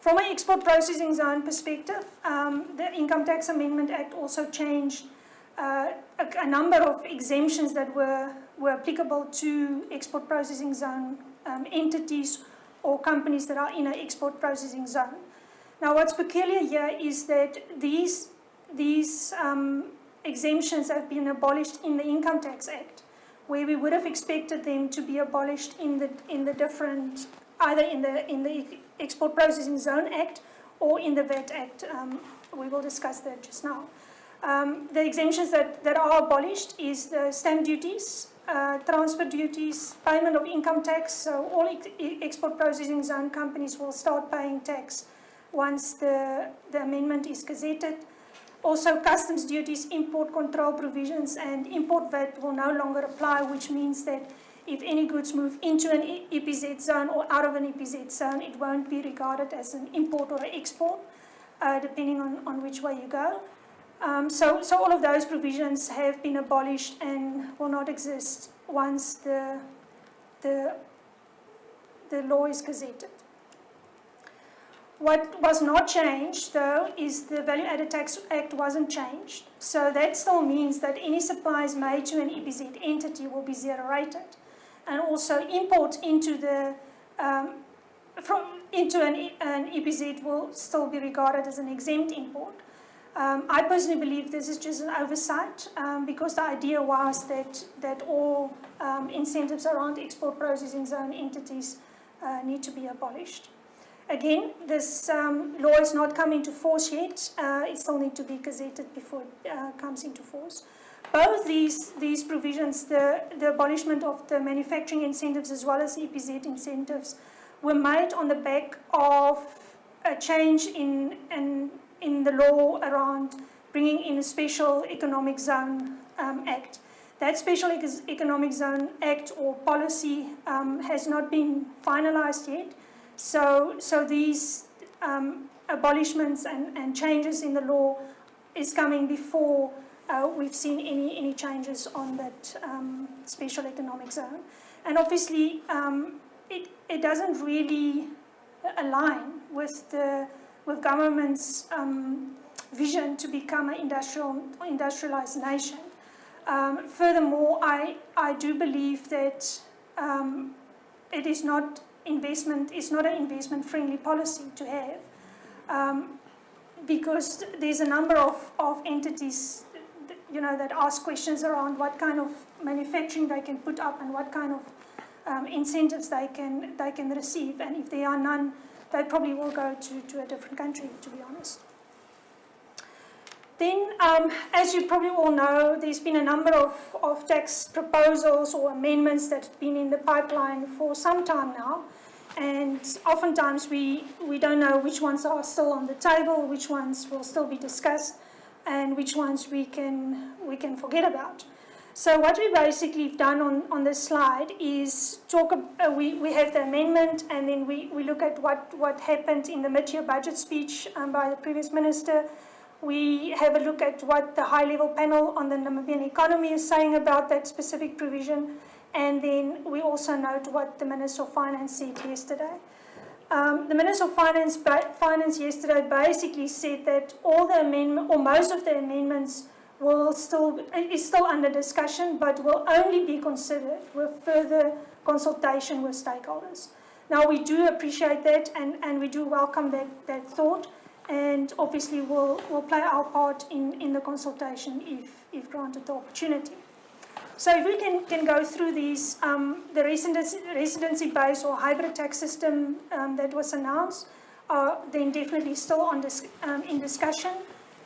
From an export processing zone perspective, the Income Tax Amendment Act also changed a number of exemptions that were applicable to export processing zone entities or companies that are in an export processing zone. Now, what's peculiar here is that these exemptions have been abolished in the Income Tax Act, where we would have expected them to be abolished in the different, either in the Export Processing Zone Act or in the VAT Act. We will discuss that just now. The exemptions that are abolished is the stamp duties, transfer duties, payment of income tax. So all export processing zone companies will start paying tax once the amendment is gazetted. Also, customs duties, import control provisions, and import VAT will no longer apply, which means that if any goods move into an EPZ zone or out of an EPZ zone, it won't be regarded as an import or an export, depending on which way you go. So all of those provisions have been abolished and will not exist once the law is gazetted. What was not changed, though, is the Value Added Tax Act wasn't changed. So that still means that any supplies made to an EPZ entity will be zero rated, and also imports into an EPZ will still be regarded as an exempt import. I personally believe this is just an oversight because the idea was that all incentives around export processing zone entities need to be abolished. Again, this law is not come into force yet. It still needs to be gazetted before it comes into force. Both these provisions, the abolishment of the manufacturing incentives as well as EPZ incentives, were made on the back of a change in the law around bringing in a Special Economic Zone Act. That Special Economic Zone Act or policy has not been finalized yet. So these abolishments and changes in the law is coming before we've seen any changes on that Special Economic Zone. And obviously, it doesn't really align with government's vision to become an industrialized nation. Furthermore, I do believe that it is not an investment-friendly policy to have, because there's a number of entities, that ask questions around what kind of manufacturing they can put up and what kind of incentives they can receive, and if there are none, they probably will go to a different country, to be honest. Then, as you probably all know, there's been a number of tax proposals or amendments that have been in the pipeline for some time now, and oftentimes we don't know which ones are still on the table, which ones will still be discussed, and which ones we can forget about. So what we basically have done on this slide is we have the amendment, and then we look at what happened in the mid-year budget speech by the previous minister. We have a look at what the high-level panel on the Namibian economy is saying about that specific provision, and then we also note what the Minister of Finance said yesterday. The Minister of Finance yesterday basically said that all the amendment, or most of the amendments, is still under discussion, but will only be considered with further consultation with stakeholders. Now, we do appreciate that, and we do welcome that thought, and obviously we'll play our part in the consultation if granted the opportunity. So if we can go through these, the residency-based or hybrid tax system that was announced, then definitely still in discussion,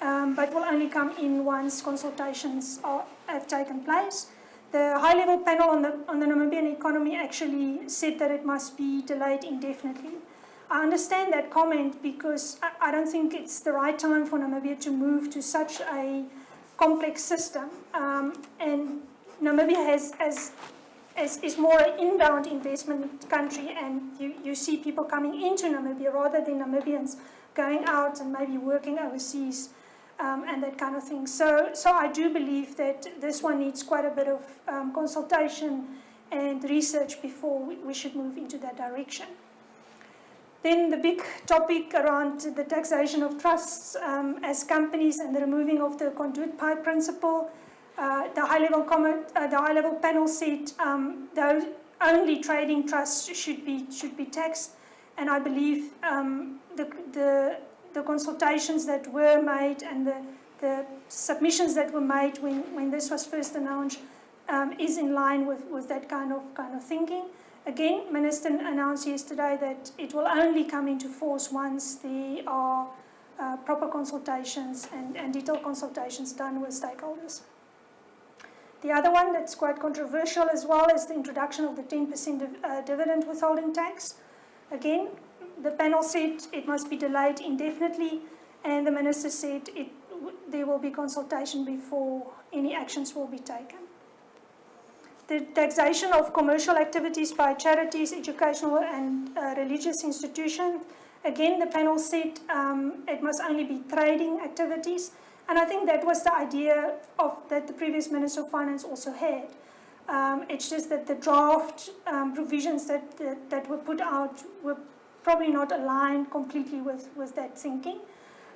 but will only come in once consultations have taken place. The high-level panel on the Namibian economy actually said that it must be delayed indefinitely. I understand that comment because I don't think it's the right time for Namibia to move to such a complex system, and Namibia is more an inbound investment country, and you see people coming into Namibia rather than Namibians going out and maybe working overseas and that kind of thing. So I do believe that this one needs quite a bit of consultation and research before we should move into that direction. Then the big topic around the taxation of trusts as companies and the removing of the conduit pipe principle. The high-level panel said those only trading trusts should be taxed, and I believe the consultations that were made and the submissions that were made when this was first announced is in line with that kind of thinking. Again, Minister announced yesterday that it will only come into force once there are proper consultations and detailed consultations done with stakeholders. The other one that's quite controversial as well is the introduction of the 10% dividend withholding tax. Again, the panel said it must be delayed indefinitely, and the Minister said there will be consultation before any actions will be taken. The taxation of commercial activities by charities, educational and religious institutions. Again, the panel said it must only be trading activities, and I think that was the idea that the previous Minister of Finance also had. It's just that the draft provisions that were put out were probably not aligned completely with that thinking,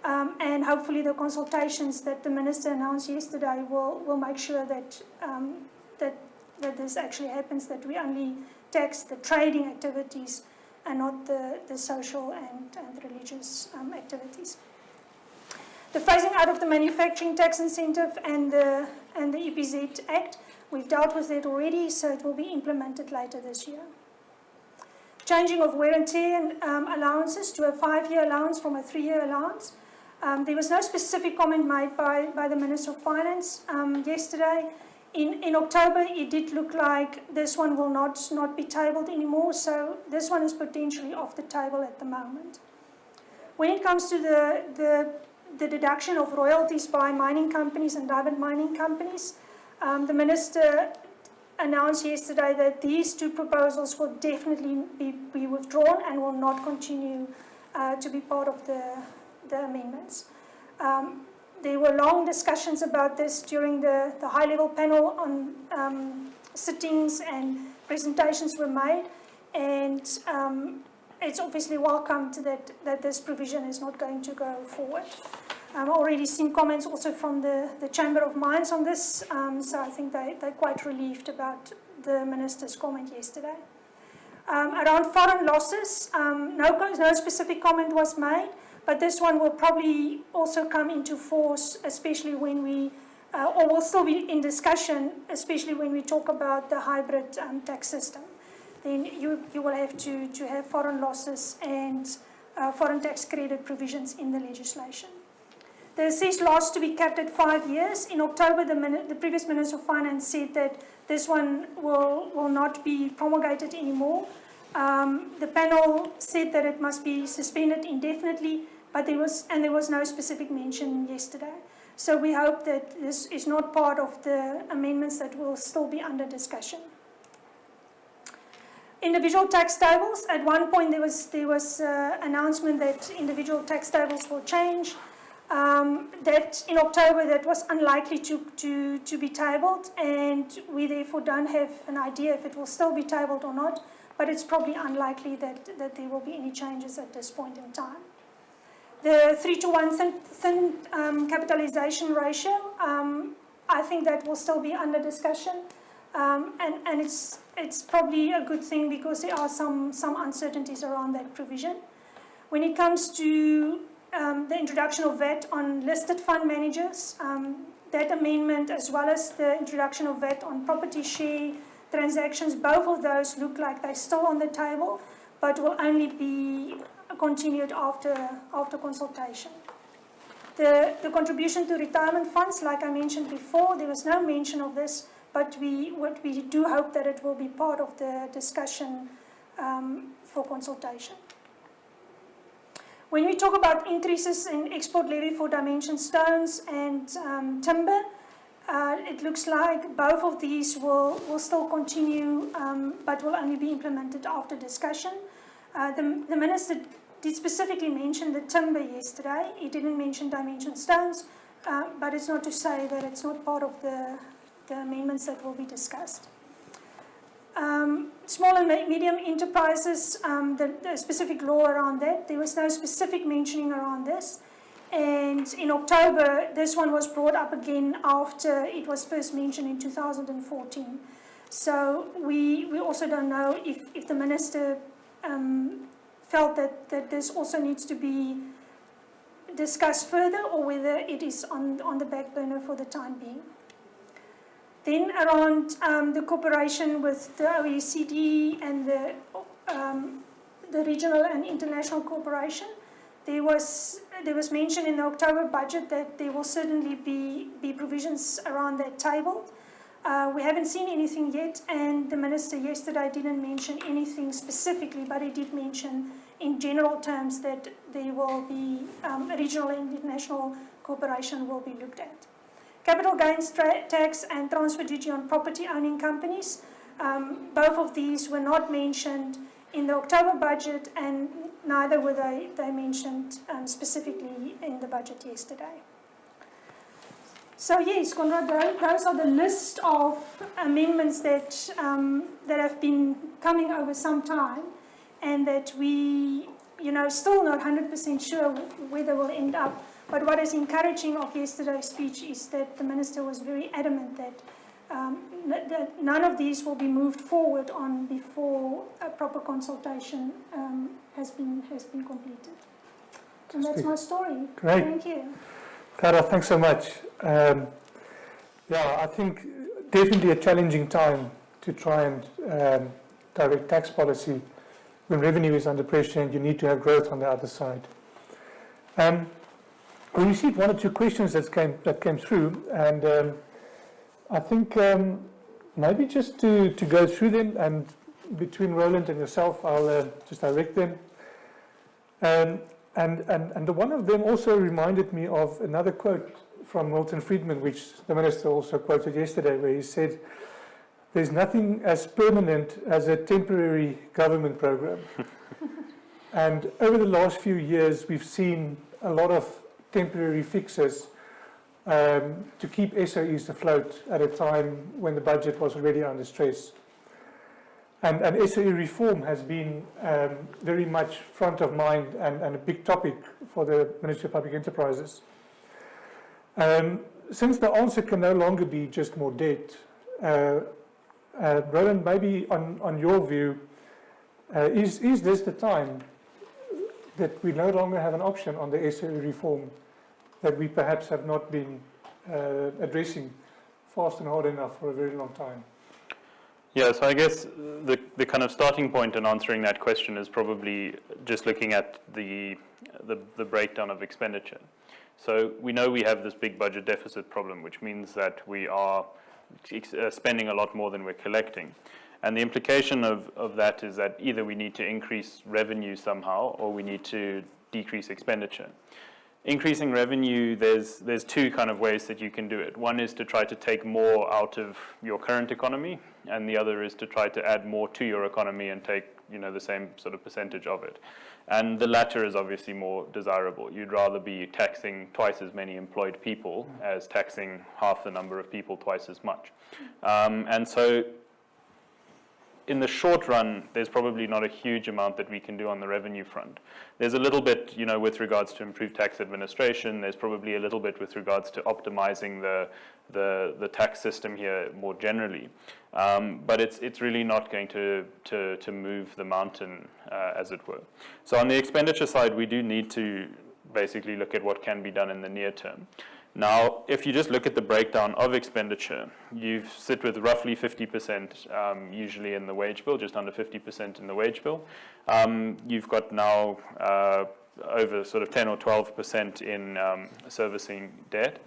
and hopefully the consultations that the Minister announced yesterday will make sure that that this actually happens, that we only tax the trading activities and not the social and religious activities. The phasing out of the manufacturing tax incentive and the EPZ Act, we've dealt with it already, so it will be implemented later this year. Changing of wear and tear allowances to a 5-year allowance from a 3-year allowance. There was no specific comment made by the Minister of Finance yesterday. In October, it did look like this one will not be tabled anymore, so this one is potentially off the table at the moment. When it comes to the deduction of royalties by mining companies and diamond mining companies, the Minister announced yesterday that these two proposals will definitely be withdrawn and will not continue to be part of the amendments. There were long discussions about this during the high-level panel on sittings, and presentations were made, and it's obviously welcomed that this provision is not going to go forward. I've already seen comments also from the Chamber of Mines on this, so I think they're quite relieved about the Minister's comment yesterday. Around foreign losses, no specific comment was made, but this one will probably also come into force, especially when we, or will still be in discussion, especially when we talk about the hybrid tax system. Then you will have to have foreign losses and foreign tax credit provisions in the legislation. The assessed loss to be capped at 5 years. In October, the previous Minister of Finance said that this one will not be promulgated anymore. The panel said that it must be suspended indefinitely, but there was no specific mention yesterday. So we hope that this is not part of the amendments that will still be under discussion. Individual tax tables. At one point there was announcement that individual tax tables will change. That in October that was unlikely to be tabled, and we therefore don't have an idea if it will still be tabled or not, but it's probably unlikely that there will be any changes at this point in time. The 3-to-1 thin capitalization ratio, I think that will still be under discussion, and it's probably a good thing because there are some uncertainties around that provision. When it comes to the introduction of VAT on listed fund managers, that amendment, as well as the introduction of VAT on property share transactions, both of those look like they're still on the table, but will only be continued after consultation. The contribution to retirement funds, like I mentioned before, there was no mention of this, but we do hope that it will be part of the discussion for consultation. When we talk about increases in export levy for dimension stones and timber, it looks like both of these will still continue, but will only be implemented after discussion. The Minister did specifically mention the timber yesterday. He didn't mention dimension stones, but it's not to say that it's not part of the amendments that will be discussed. Small and medium enterprises, the specific law around that, there was no specific mentioning around this. And in October, this one was brought up again after it was first mentioned in 2014. So we also don't know if the Minister felt that this also needs to be discussed further, or whether it is on the back burner for the time being. Then around the cooperation with the OECD and the regional and international cooperation, there was mention in the October budget that there will certainly be provisions around that table. We haven't seen anything yet, and the Minister yesterday didn't mention anything specifically, but he did mention in general terms that there will be regional and international cooperation will be looked at. Capital gains tax and transfer duty on property owning companies, both of these were not mentioned in the October budget, and neither were they mentioned specifically in the budget yesterday. So yes, Conrad, those are the list of amendments that have been coming over some time, and that we, still not 100% sure where they will end up. But what is encouraging of yesterday's speech is that the Minister was very adamant that none of these will be moved forward on before a proper consultation has been completed. And that's my story. Great. Thank you. Clara, thanks so much. I think definitely a challenging time to try and direct tax policy when revenue is under pressure and you need to have growth on the other side. We received one or two questions that came through, and I think maybe just to go through them, and between Roland and yourself, I'll just direct them. And the one of them also reminded me of another quote from Milton Friedman, which the Minister also quoted yesterday, where he said, "There's nothing as permanent as a temporary government program." And over the last few years, we've seen a lot of temporary fixes to keep SOEs afloat at a time when the budget was already under stress. And SOE reform has been very much front of mind and a big topic for the Ministry of Public Enterprises. Since the answer can no longer be just more debt, Roland, maybe on your view, is this the time that we no longer have an option on the SOE reform that we perhaps have not been addressing fast and hard enough for a very long time? Yeah, so I guess the kind of starting point in answering that question is probably just looking at the breakdown of expenditure. So we know we have this big budget deficit problem, which means that we are spending a lot more than we're collecting. And the implication of that is that either we need to increase revenue somehow, or we need to decrease expenditure. Increasing revenue, there's two kind of ways that you can do it. One is to try to take more out of your current economy, and the other is to try to add more to your economy and take, the same sort of percentage of it. And the latter is obviously more desirable. You'd rather be taxing twice as many employed people as taxing half the number of people twice as much. And so in the short run, there's probably not a huge amount that we can do on the revenue front. There's a little bit, with regards to improved tax administration. There's probably a little bit with regards to optimizing the tax system here more generally. But it's really not going to move the mountain, as it were. So on the expenditure side, we do need to basically look at what can be done in the near term. Now, if you just look at the breakdown of expenditure, you sit with roughly 50% usually in the wage bill, just under 50% in the wage bill. You've got now over sort of 10 or 12% in servicing debt.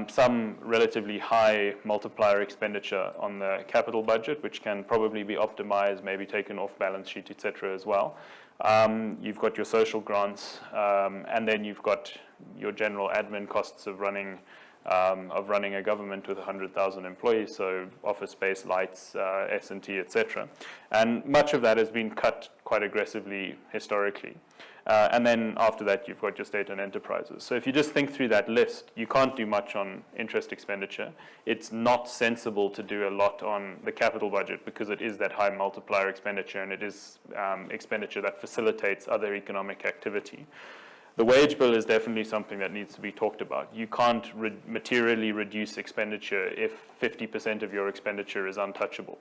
Some relatively high multiplier expenditure on the capital budget, which can probably be optimized, maybe taken off balance sheet, etc. as well. You've got your social grants, and then you've got your general admin costs of running a government with 100,000 employees, so office space, lights, S&T, etc. And much of that has been cut quite aggressively historically. And then after that, you've got your state and enterprises. So if you just think through that list, you can't do much on interest expenditure. It's not sensible to do a lot on the capital budget because it is that high multiplier expenditure, and it is expenditure that facilitates other economic activity. The wage bill is definitely something that needs to be talked about. You can't materially reduce expenditure if 50% of your expenditure is untouchable.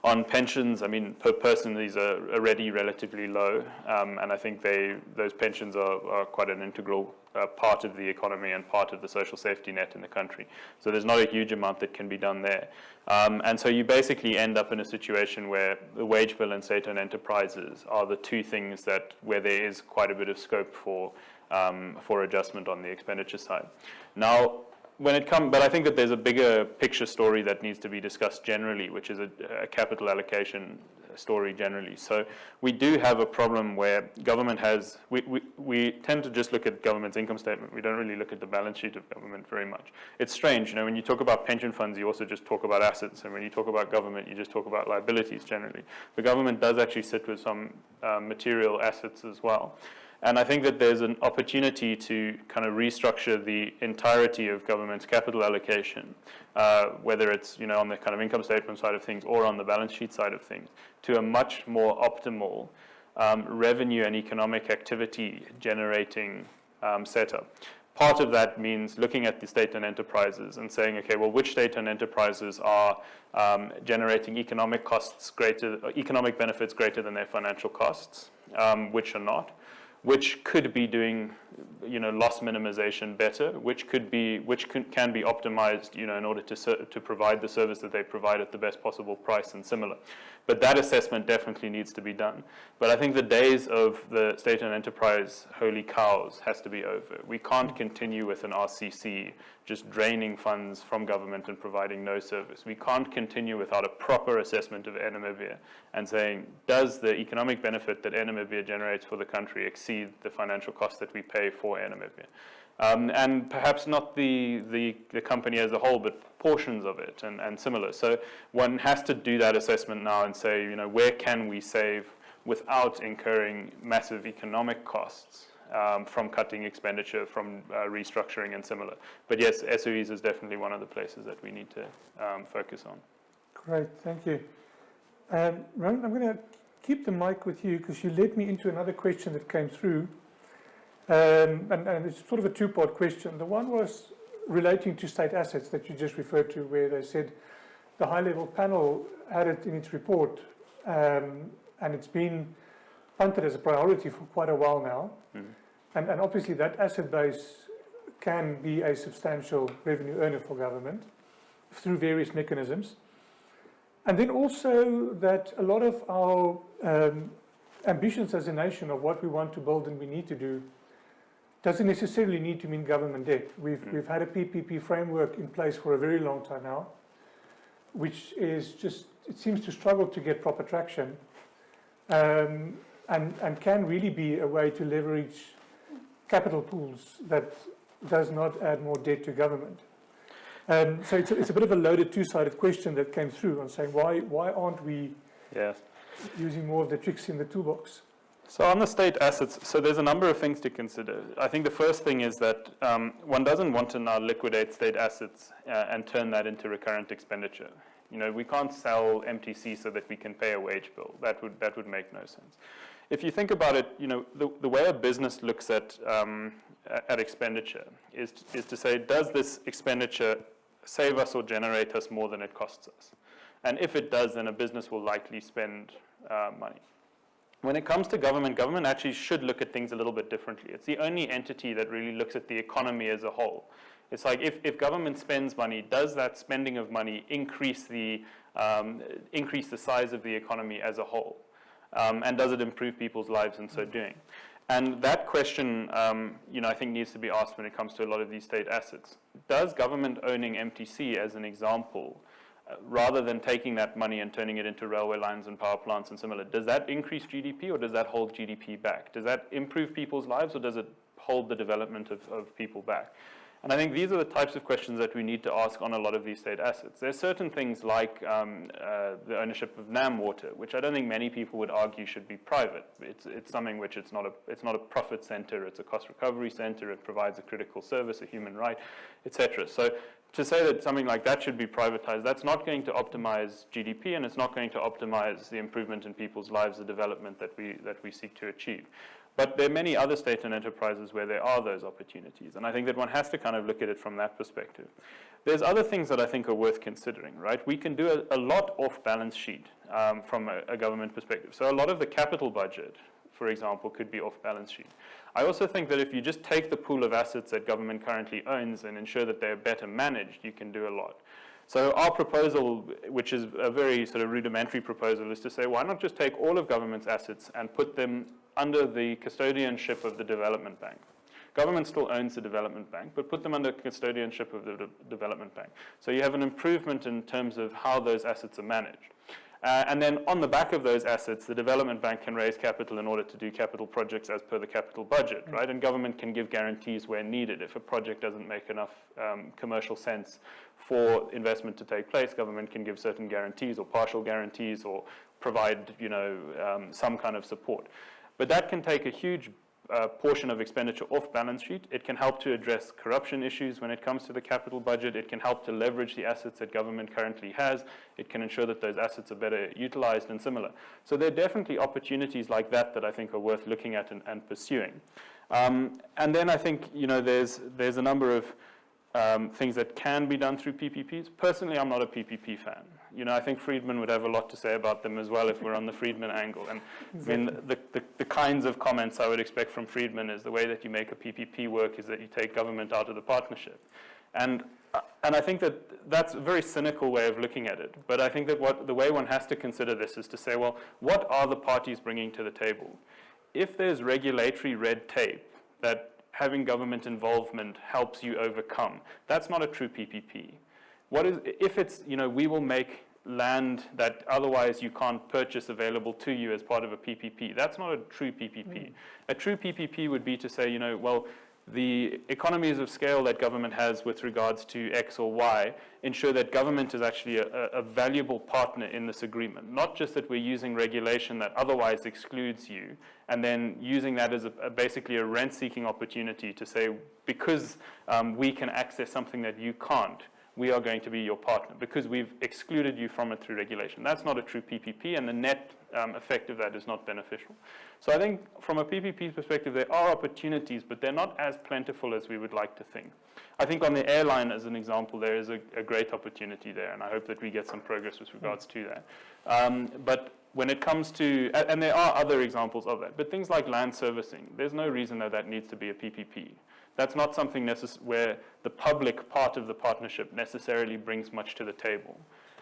On pensions, per person, these are already relatively low, and I think those pensions are quite an integral part of the economy and part of the social safety net in the country. So there's not a huge amount that can be done there. And so you basically end up in a situation where the wage bill and state-owned enterprises are the two things where there is quite a bit of scope for adjustment on the expenditure side. Now, but I think that there's a bigger picture story that needs to be discussed generally, which is a capital allocation story generally. So we do have a problem where government we tend to just look at government's income statement. We don't really look at the balance sheet of government very much. It's strange, when you talk about pension funds, you also just talk about assets, and when you talk about government, you just talk about liabilities generally. The government does actually sit with some material assets as well. And I think that there's an opportunity to kind of restructure the entirety of government's capital allocation, whether it's on the kind of income statement side of things or on the balance sheet side of things, to a much more optimal revenue and economic activity generating setup. Part of that means looking at the state-owned enterprises and saying, okay, well, which state-owned enterprises are generating economic benefits greater than their financial costs, which are not. Which could be doing, loss minimization better, which can be optimized, in order to provide the service that they provide at the best possible price and similar. But that assessment definitely needs to be done. But I think the days of the state-owned enterprise holy cows has to be over. We can't continue with an RCC just draining funds from government and providing no service. We can't continue without a proper assessment of Air Namibia and saying, does the economic benefit that Air Namibia generates for the country exceed the financial cost that we pay for Air Namibia? And perhaps not the company as a whole, but portions of it and similar. So one has to do that assessment now and say, where can we save without incurring massive economic costs from cutting expenditure, from restructuring and similar. But yes, SOEs is definitely one of the places that we need to focus on. Great, thank you. Rowan, I'm going to keep the mic with you because you led me into another question that came through. And it's sort of a two-part question. The one was relating to state assets that you just referred to, where they said the high-level panel had it in its report, and it's been punted as a priority for quite a while now. Mm-hmm. And obviously that asset base can be a substantial revenue earner for government through various mechanisms. And then also that a lot of our ambitions as a nation of what we want to build and we need to do doesn't necessarily need to mean government debt. We've had a PPP framework in place for a very long time now, which is just, it seems to struggle to get proper traction, and can really be a way to leverage capital pools that does not add more debt to government. So it's a bit of a loaded two-sided question that came through on saying why aren't we using more of the tricks in the toolbox? So on the state assets, so there's a number of things to consider. I think the first thing is that one doesn't want to now liquidate state assets and turn that into recurrent expenditure. We can't sell MTC so that we can pay a wage bill. That would make no sense. If you think about it, the way a business looks at expenditure is to say, does this expenditure save us or generate us more than it costs us? And if it does, then a business will likely spend money. When it comes to government actually should look at things a little bit differently. It's the only entity that really looks at the economy as a whole. It's like if government spends money, does that spending of money increase the size of the economy as a whole? And does it improve people's lives in so doing? And that question, I think needs to be asked when it comes to a lot of these state assets. Does government owning MTC, as an example, rather than taking that money and turning it into railway lines and power plants and similar, does that increase GDP or does that hold GDP back? Does that improve people's lives or does it hold the development of people back? And I think these are the types of questions that we need to ask on a lot of these state assets. There's certain things like the ownership of NAM Water, which I don't think many people would argue should be private. It's something which it's not a profit center, it's a cost recovery center, it provides a critical service, a human right, etc. So to say that something like that should be privatized, that's not going to optimize GDP and it's not going to optimize the improvement in people's lives, the development that we seek to achieve. But there are many other state-owned enterprises where there are those opportunities, and I think that one has to kind of look at it from that perspective. There's other things that I think are worth considering, right? We can do a lot off balance sheet from a government perspective. So a lot of the capital budget, for example, could be off balance sheet. I also think that if you just take the pool of assets that government currently owns and ensure that they're better managed, you can do a lot. So our proposal, which is a very sort of rudimentary proposal, is to say, why not just take all of government's assets and put them under the custodianship of the development bank? Government still owns the development bank, but put them under custodianship of the development bank. So you have an improvement in terms of how those assets are managed. And then on the back of those assets, the development bank can raise capital in order to do capital projects as per the capital budget, right? And government can give guarantees where needed. If a project doesn't make enough commercial sense for investment to take place, government can give certain guarantees or partial guarantees or provide, some kind of support. But that can take a huge portion of expenditure off balance sheet. It can help to address corruption issues when it comes to the capital budget. It can help to leverage the assets that government currently has. It can ensure that those assets are better utilized and similar. So there are definitely opportunities like that that I think are worth looking at and pursuing. And then I think there's a number of things that can be done through PPPs. Personally, I'm not a PPP fan. I think Friedman would have a lot to say about them as well if we're on the Friedman angle. And I mean, the kinds of comments I would expect from Friedman is the way that you make a PPP work is that you take government out of the partnership. And I think that that's a very cynical way of looking at it. But I think that the way one has to consider this is to say, well, what are the parties bringing to the table? If there's regulatory red tape that having government involvement helps you overcome. That's not a true PPP. What is, if it's, we will make land that otherwise you can't purchase available to you as part of a PPP. That's not a true PPP. A true PPP would be to say, well, the economies of scale that government has with regards to X or Y ensure that government is actually a valuable partner in this agreement. Not just that we're using regulation that otherwise excludes you and then using that as basically a rent-seeking opportunity to say, because we can access something that you can't, we are going to be your partner because we've excluded you from it through regulation. That's not a true PPP, and the net effect of that is not beneficial. So I think from a PPP perspective, there are opportunities, but they're not as plentiful as we would like to think. I think on the airline, as an example, there is a great opportunity there, and I hope that we get some progress with regards to that. But when it comes to, and there are other examples of that, but things like land servicing, there's no reason that needs to be a PPP. That's not something where the public part of the partnership necessarily brings much to the table.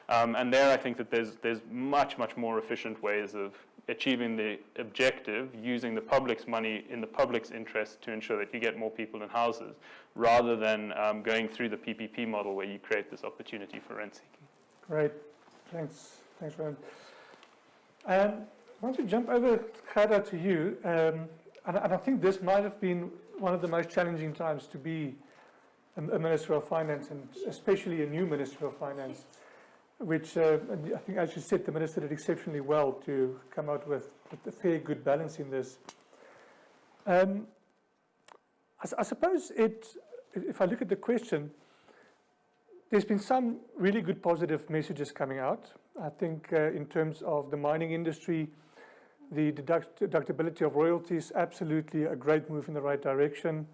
And there I think that there's much, much more efficient ways of achieving the objective, using the public's money in the public's interest to ensure that you get more people in houses, rather than going through the PPP model where you create this opportunity for rent seeking. Great. Thanks, Rowan. I want to jump over, Gerda, to you. And I think this might have been one of the most challenging times to be a Minister of Finance, and especially a new Minister of Finance, which I think, as you said, the Minister did exceptionally well to come out with a fair, good balance in this. I suppose if I look at the question, there's been some really good positive messages coming out. I think in terms of the mining industry, the deductibility of royalties, absolutely a great move in the right direction.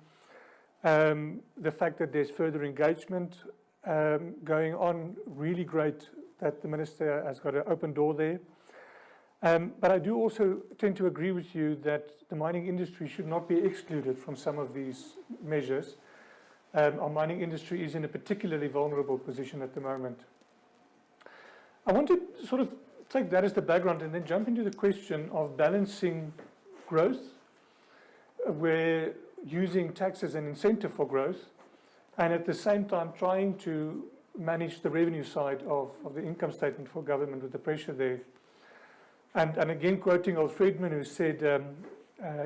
The fact that there's further engagement going on, really great that the Minister has got an open door there. But I do also tend to agree with you that the mining industry should not be excluded from some of these measures. Our mining industry is in a particularly vulnerable position at the moment. I want to sort of take that as the background and then jump into the question of balancing growth, where using tax as an incentive for growth, and at the same time trying to manage the revenue side of the income statement for government with the pressure there. And again, quoting old Friedman, who said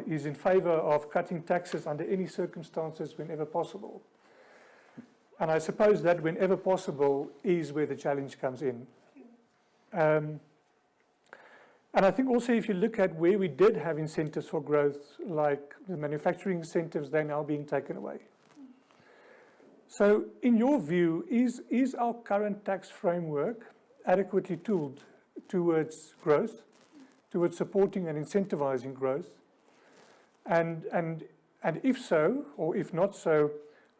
he's in favor of cutting taxes under any circumstances whenever possible. And I suppose that whenever possible is where the challenge comes in. And I think also if you look at where we did have incentives for growth, like the manufacturing incentives, they're now being taken away. So in your view, is our current tax framework adequately tooled towards growth, towards supporting and incentivizing growth? And if so, or if not so,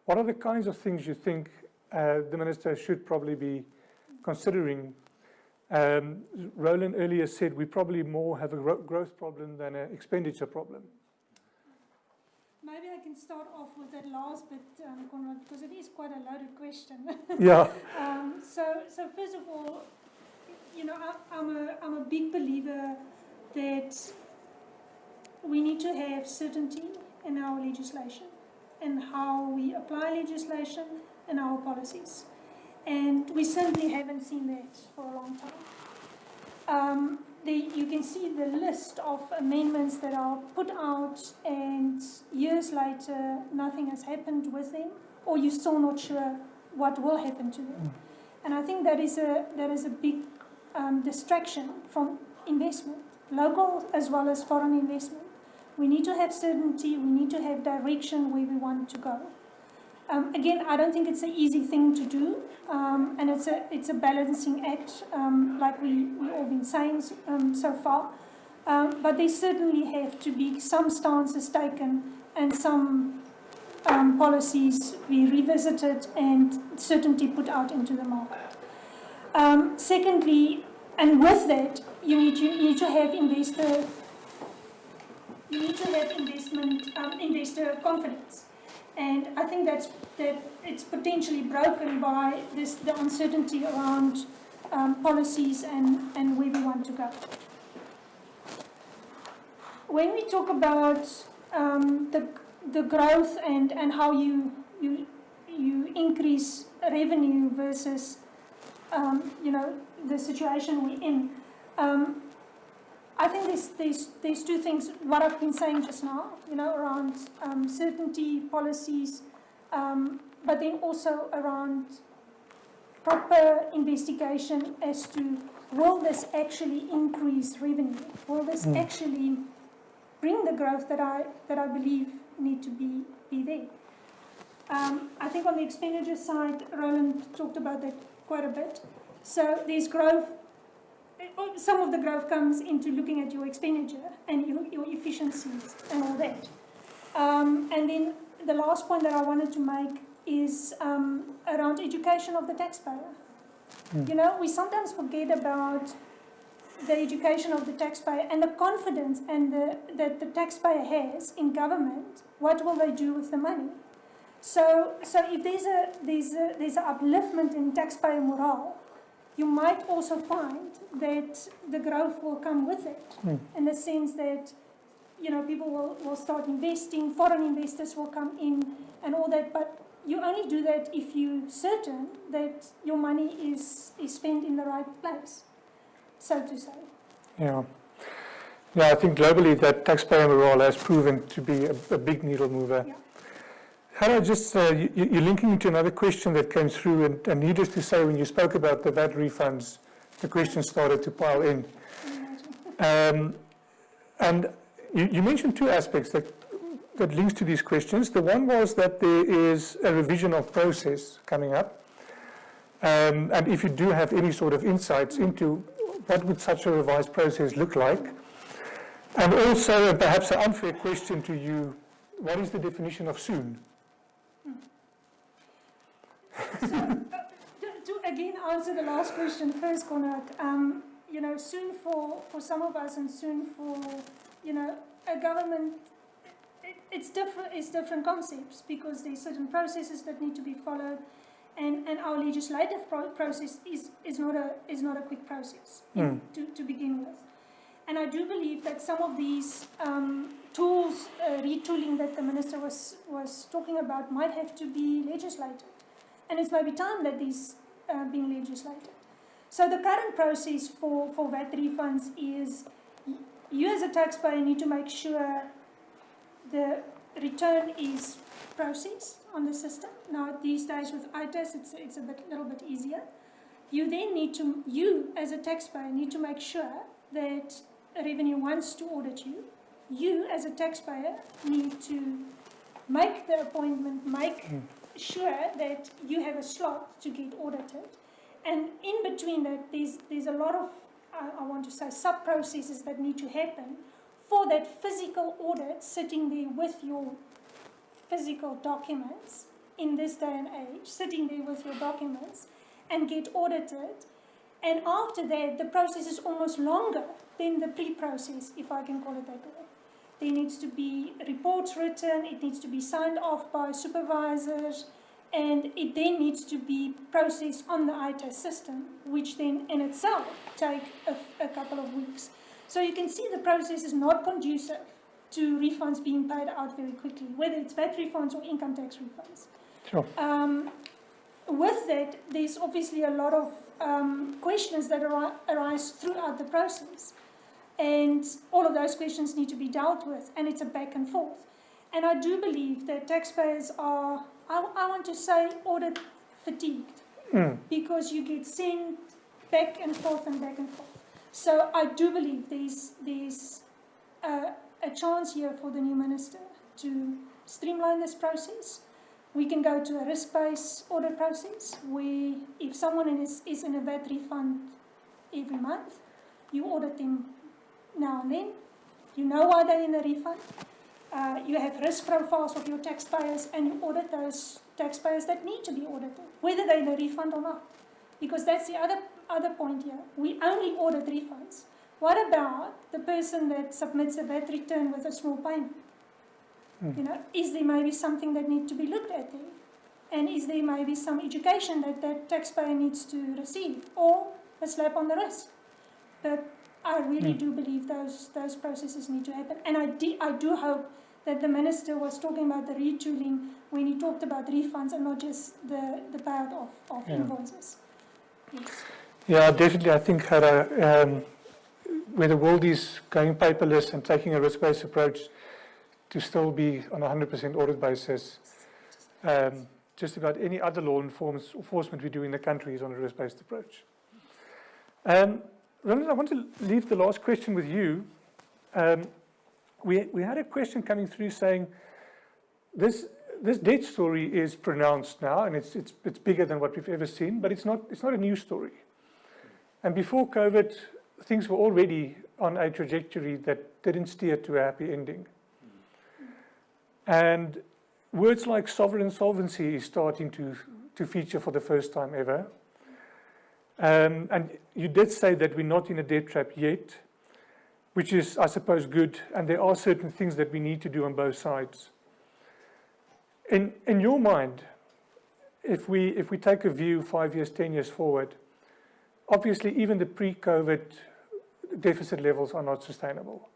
what are the kinds of things you think the Minister should probably be considering? Roland earlier said we probably more have a growth problem than an expenditure problem. Maybe I can start off with that last bit, Conrad, because it is quite a loaded question. Yeah. So first of all, I'm a big believer that we need to have certainty in our legislation and how we apply legislation and our policies. And we simply haven't seen that for a long time. You can see the list of amendments that are put out, and years later, nothing has happened with them, or you're still not sure what will happen to them. And I think that is a big distraction from investment, local as well as foreign investment. We need to have certainty, we need to have direction where we want to go. Again, I don't think it's an easy thing to do, and it's a balancing act, like we've all been saying so far. But there certainly have to be some stances taken and some policies be revisited and certainty put out into the market. Secondly, and with that, you need to have investor investor confidence. And I think that it's potentially broken by the uncertainty around policies and where we want to go. When we talk about the growth and how you increase revenue versus the situation we're in. I think there's two things. What I've been saying just now, around certainty, policies, but then also around proper investigation as to will this actually increase revenue? Will this actually bring the growth that I believe need to be there? I think on the expenditure side, Roland talked about that quite a bit. So there's growth. Some of the growth comes into looking at your expenditure and your efficiencies and all that. And then the last point that I wanted to make is around education of the taxpayer. We sometimes forget about the education of the taxpayer and the confidence that the taxpayer has in government. What will they do with the money? So if there's an upliftment in taxpayer morale, you might also find that the growth will come with it, in the sense that people will start investing, foreign investors will come in and all that, but you only do that if you're certain that your money is spent in the right place, so to say. Yeah, I think globally that taxpayer morale has proven to be a big needle mover. Yeah. How I just, you're linking to another question that came through, and needless to say, when you spoke about the VAT refunds, the questions started to pile in. And you mentioned two aspects that links to these questions. The one was that there is a revision of process coming up, and if you do have any sort of insights into what would such a revised process look like, and also perhaps an unfair question to you, what is the definition of soon? So, to again answer the last question first, Konrad, soon for some of us and soon for, a government, it's different concepts, because there's certain processes that need to be followed, and our legislative process is not a quick process to begin with. And I do believe that some of these tools, retooling that the Minister was talking about, might have to be legislated. And it's maybe time that these being legislated. So the current process for VAT refunds is you as a taxpayer need to make sure the return is processed on the system. Now these days with ITAS it's a little bit easier. You as a taxpayer need to make sure that Revenue wants to audit you. You as a taxpayer need to make the appointment, sure that you have a slot to get audited, and in between that there's a lot of I want to say sub-processes that need to happen for that physical audit, sitting there with your physical documents in this day and age, sitting there with your documents and get audited. And after that, the process is almost longer than the pre-process, if I can call it that way. There needs to be reports written, it needs to be signed off by supervisors, and it then needs to be processed on the ITAS system, which then in itself take a couple of weeks. So you can see the process is not conducive to refunds being paid out very quickly, whether it's VAT refunds or income tax refunds. Sure. With that, there's obviously a lot of questions that arise throughout the process. And all of those questions need to be dealt with, and it's a back and forth. And I do believe that taxpayers are, I want to say, audit fatigued, because you get sent back and forth and back and forth. So I do believe there's a chance here for the new minister to streamline this process. We can go to a risk-based audit process where if someone is in a VAT refund every month, you audit them now and then. You know why they're in a refund. You have risk profiles of your taxpayers, and you audit those taxpayers that need to be audited, whether they're in a refund or not. Because that's the other point here. We only audit refunds. What about the person that submits a VAT return with a small payment? Is there maybe something that needs to be looked at there? And is there maybe some education that taxpayer needs to receive, or a slap on the wrist? But I really do believe those processes need to happen, and I do hope that the Minister was talking about the retooling when he talked about refunds and not just the payout of invoices. Yes. Yeah, definitely. I think where the world is going paperless and taking a risk-based approach to still be on a 100% audit basis, just about any other law enforcement we do in the country is on a risk-based approach. Roland, I want to leave the last question with you. We had a question coming through saying this debt story is pronounced now, and it's bigger than what we've ever seen, but it's not a new story. And before COVID, things were already on a trajectory that didn't steer to a happy ending. And words like sovereign solvency is starting to feature for the first time ever. And you did say that we're not in a debt trap yet, which is, I suppose, good. And there are certain things that we need to do on both sides. In your mind, if we take a view 5 years, 10 years forward, obviously even the pre-COVID deficit levels are not sustainable.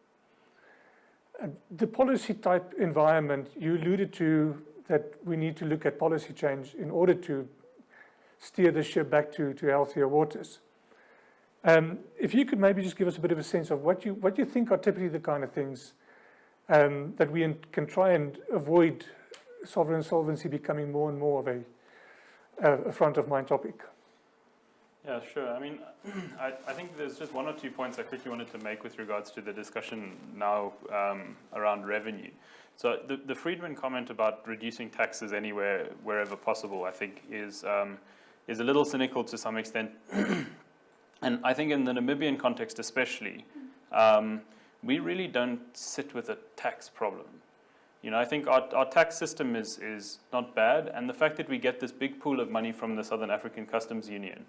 The policy type environment, you alluded to that we need to look at policy change in order to steer the ship back to healthier waters. If you could maybe just give us a bit of a sense of what you think are typically the kind of things that we can try and avoid sovereign solvency becoming more and more of a front of mind topic. Yeah, sure. I mean, I think there's just one or two points I quickly wanted to make with regards to the discussion now around revenue. So the Friedman comment about reducing taxes anywhere, wherever possible, I think is a little cynical to some extent. And I think in the Namibian context especially, we really don't sit with a tax problem. You know, I think our tax system is not bad, and the fact that we get this big pool of money from the Southern African Customs Union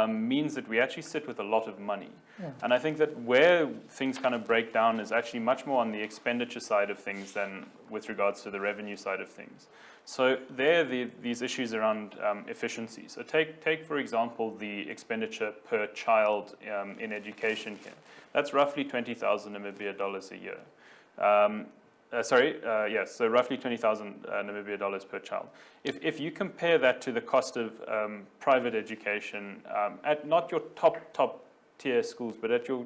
means that we actually sit with a lot of money. Yeah. And I think that where things kind of break down is actually much more on the expenditure side of things than with regards to the revenue side of things. So there, these issues around efficiency. So take for example the expenditure per child in education here. That's roughly 20,000 Namibia dollars a year. So roughly 20,000 Namibia dollars per child. If you compare that to the cost of private education at not your top tier schools, but at your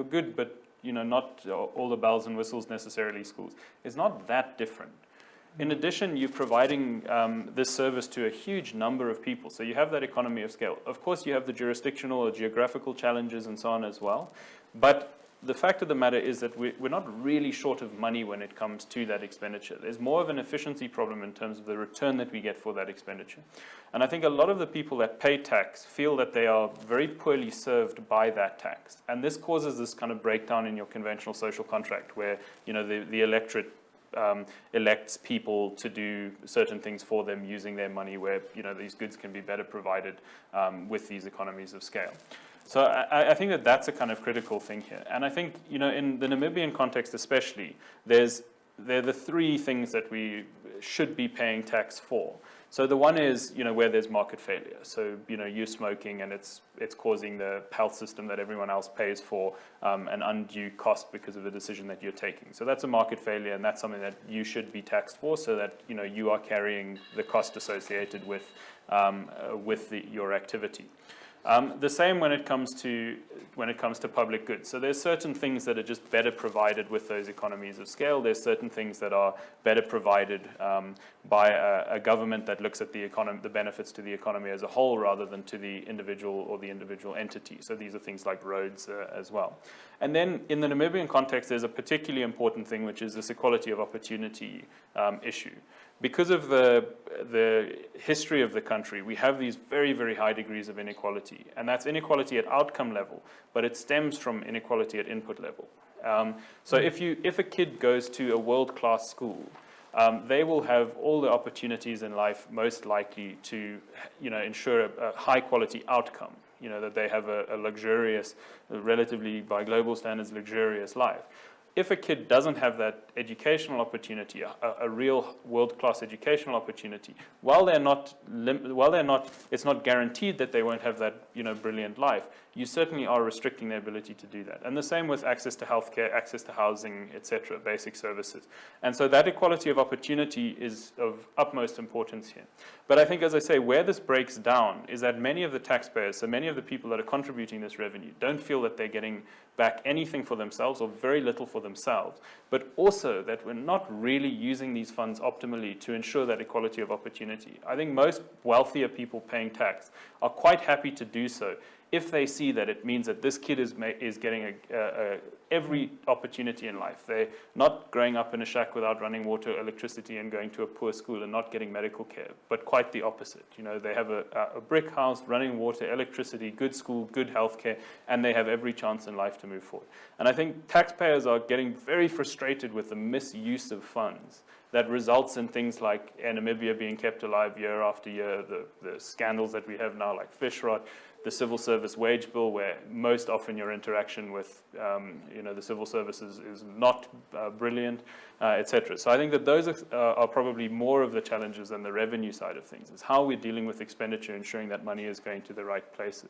good, but not all the bells and whistles necessarily schools, it's not that different. In addition, you're providing this service to a huge number of people, so you have that economy of scale. Of course, you have the jurisdictional or geographical challenges and so on as well, but the fact of the matter is that we're not really short of money when it comes to that expenditure. There's more of an efficiency problem in terms of the return that we get for that expenditure. And I think a lot of the people that pay tax feel that they are very poorly served by that tax. And this causes this kind of breakdown in your conventional social contract where, the electorate elects people to do certain things for them using their money where, these goods can be better provided with these economies of scale. So I think that that's a kind of critical thing here. And I think, in the Namibian context especially, there are the three things that we should be paying tax for. So the one is, where there's market failure. So, you're smoking and it's causing the health system that everyone else pays for an undue cost because of the decision that you're taking. So that's a market failure, and that's something that you should be taxed for so that, you are carrying the cost associated with your activity. The same when it comes to public goods. So there's certain things that are just better provided with those economies of scale. There's certain things that are better provided by a government that looks at the benefits to the economy as a whole rather than to the individual or the individual entity. So these are things like roads as well. And then in the Namibian context, there's a particularly important thing, which is this equality of opportunity issue. Because of the history of the country, we have these very, very high degrees of inequality. And that's inequality at outcome level, but it stems from inequality at input level. So if a kid goes to a world-class school, they will have all the opportunities in life most likely to ensure a high-quality outcome, that they have a luxurious, relatively by global standards, luxurious life. if a kid doesn't have that educational opportunity, a real world-class educational opportunity, while they're not, it's not guaranteed that they won't have that, brilliant life. You certainly are restricting their ability to do that. And the same with access to healthcare, access to housing, etc., basic services. And so that equality of opportunity is of utmost importance here. But I think, as I say, where this breaks down is that many of the taxpayers, so many of the people that are contributing this revenue, don't feel that they're getting back anything for themselves or very little for themselves, but also that we're not really using these funds optimally to ensure that equality of opportunity. I think most wealthier people paying tax are quite happy to do so if they see that it means that this kid is getting every opportunity in life. They're not growing up in a shack without running water, electricity, and going to a poor school and not getting medical care, but quite the opposite. They have a brick house, running water, electricity, good school, good healthcare, and they have every chance in life to move forward. And I think taxpayers are getting very frustrated with the misuse of funds that results in things like Namibia being kept alive year after year, the scandals that we have now like fish rot, the civil service wage bill, where most often your interaction with the civil service is not brilliant, etc. So I think that those are probably more of the challenges than the revenue side of things, is how we're dealing with expenditure, ensuring that money is going to the right places.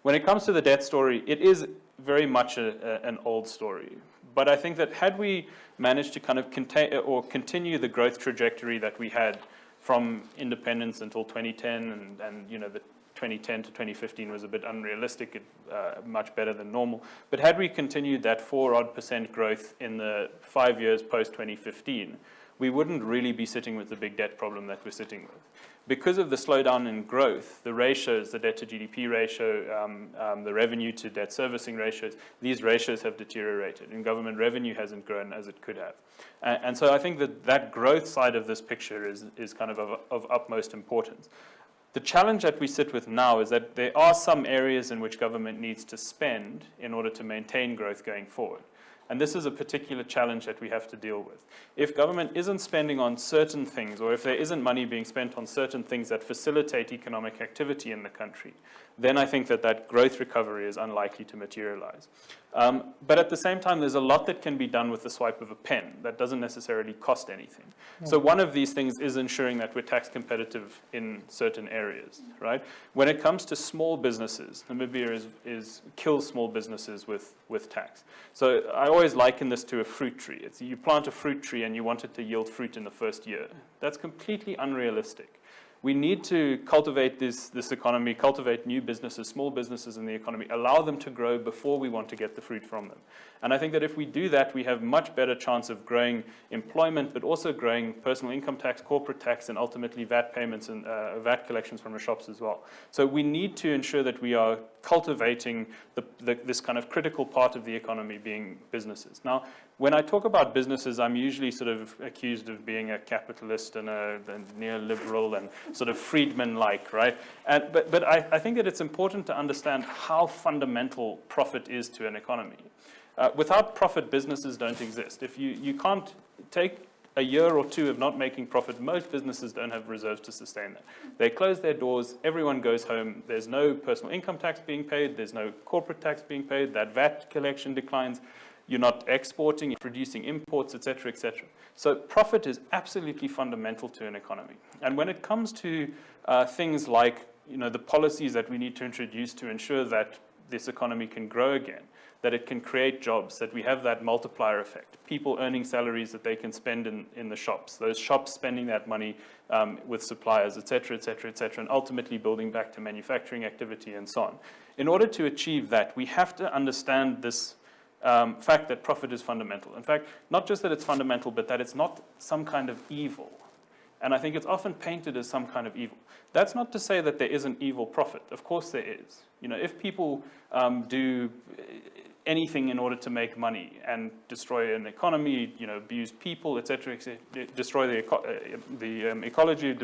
When it comes to the debt story, it is very much an old story. But I think that had we managed to kind of continue the growth trajectory that we had from independence until 2010, and the 2010 to 2015 was a bit unrealistic, much better than normal. But had we continued that 4% growth in the 5 years post-2015, we wouldn't really be sitting with the big debt problem that we're sitting with. Because of the slowdown in growth, the ratios, the debt to GDP ratio, the revenue to debt servicing ratios, these ratios have deteriorated, and government revenue hasn't grown as it could have. And so I think that growth side of this picture is kind of utmost importance. The challenge that we sit with now is that there are some areas in which government needs to spend in order to maintain growth going forward. And this is a particular challenge that we have to deal with. If government isn't spending on certain things, or if there isn't money being spent on certain things that facilitate economic activity in the country, then I think that growth recovery is unlikely to materialize. But at the same time, there's a lot that can be done with the swipe of a pen that doesn't necessarily cost anything. So one of these things is ensuring that we're tax competitive in certain areas, right? When it comes to small businesses, Namibia kills small businesses with tax. So I always liken this to a fruit tree. You plant a fruit tree and you want it to yield fruit in the first year. That's completely unrealistic. We need to cultivate this economy, cultivate new businesses, small businesses in the economy, allow them to grow before we want to get the fruit from them. And I think that if we do that, we have much better chance of growing employment, but also growing personal income tax, corporate tax, and ultimately VAT payments and VAT collections from the shops as well. So we need to ensure that we are cultivating this kind of critical part of the economy being businesses. Now, when I talk about businesses, I'm usually sort of accused of being a capitalist and a neoliberal and sort of Friedman-like, right? But I think that it's important to understand how fundamental profit is to an economy. Without profit, businesses don't exist. If you can't take a year or two of not making profit, most businesses don't have reserves to sustain that. They close their doors, everyone goes home, there's no personal income tax being paid, there's no corporate tax being paid, that VAT collection declines, you're not exporting, you're reducing imports, etc., etc. So profit is absolutely fundamental to an economy. And when it comes to things like the policies that we need to introduce to ensure that this economy can grow again, that it can create jobs, that we have that multiplier effect, people earning salaries that they can spend in the shops, those shops spending that money with suppliers, et cetera, and ultimately building back to manufacturing activity and so on. In order to achieve that, we have to understand this fact that profit is fundamental. In fact, not just that it's fundamental, but that it's not some kind of evil. And I think it's often painted as some kind of evil. That's not to say that there isn't evil profit. Of course there is. If people do anything in order to make money and destroy an economy, abuse people, etc., destroy the ecology,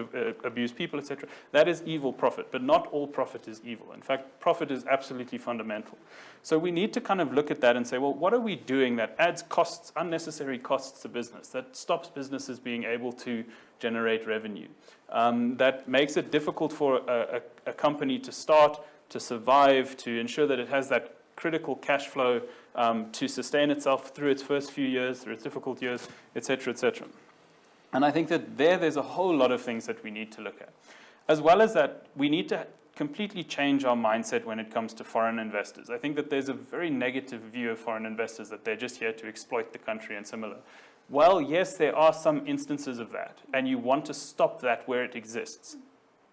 abuse people, etc., that is evil profit. But not all profit is evil. In fact, profit is absolutely fundamental. So we need to kind of look at that and say, well, what are we doing that adds costs, unnecessary costs to business, that stops businesses being able to generate revenue, that makes it difficult for a company to start, to survive, to ensure that it has that critical cash flow to sustain itself through its first few years, through its difficult years, etc., etc. And I think that there's a whole lot of things that we need to look at. As well as that, we need to completely change our mindset when it comes to foreign investors. I think that there's a very negative view of foreign investors, that they're just here to exploit the country and similar. Well, yes, there are some instances of that, and you want to stop that where it exists.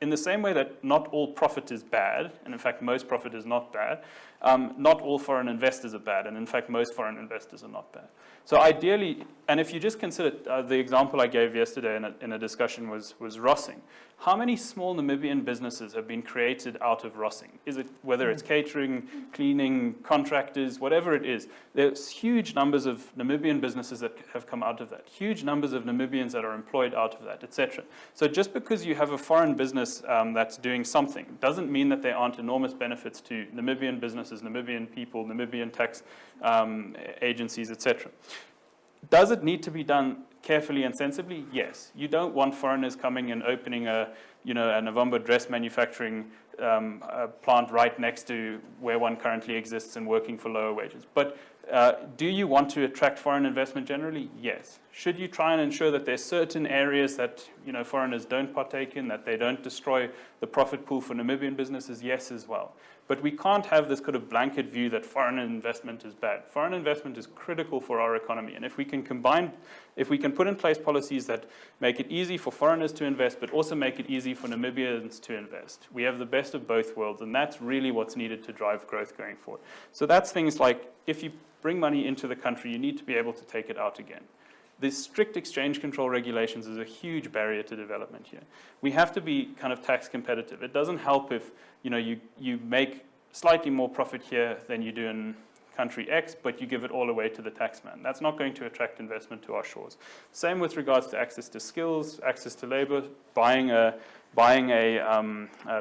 In the same way that not all profit is bad, and in fact most profit is not bad, not all foreign investors are bad, and in fact most foreign investors are not bad. So ideally, and if you just consider the example I gave yesterday in a discussion was Rossing. How many small Namibian businesses have been created out of Rossing? Whether it's catering, cleaning, contractors, whatever it is, there's huge numbers of Namibian businesses that have come out of that, huge numbers of Namibians that are employed out of that, etc. So just because you have a foreign business that's doing something doesn't mean that there aren't enormous benefits to Namibian businesses, Namibian people, Namibian tax agencies, etc. Does it need to be done carefully and sensibly? Yes. You don't want foreigners coming and opening a November dress manufacturing plant right next to where one currently exists and working for lower wages. But do you want to attract foreign investment generally? Yes. Should you try and ensure that there's certain areas that foreigners don't partake in, that they don't destroy the profit pool for Namibian businesses? Yes, as well. But we can't have this kind of blanket view that foreign investment is bad. Foreign investment is critical for our economy. And if we can put in place policies that make it easy for foreigners to invest, but also make it easy for Namibians to invest, we have the best of both worlds. And that's really what's needed to drive growth going forward. So that's things like, if you bring money into the country, you need to be able to take it out again. The strict exchange control regulations is a huge barrier to development here. We have to be kind of tax competitive. It doesn't help if you make slightly more profit here than you do in country X, but you give it all away to the taxman. That's not going to attract investment to our shores. Same with regards to access to skills, access to labor, buying a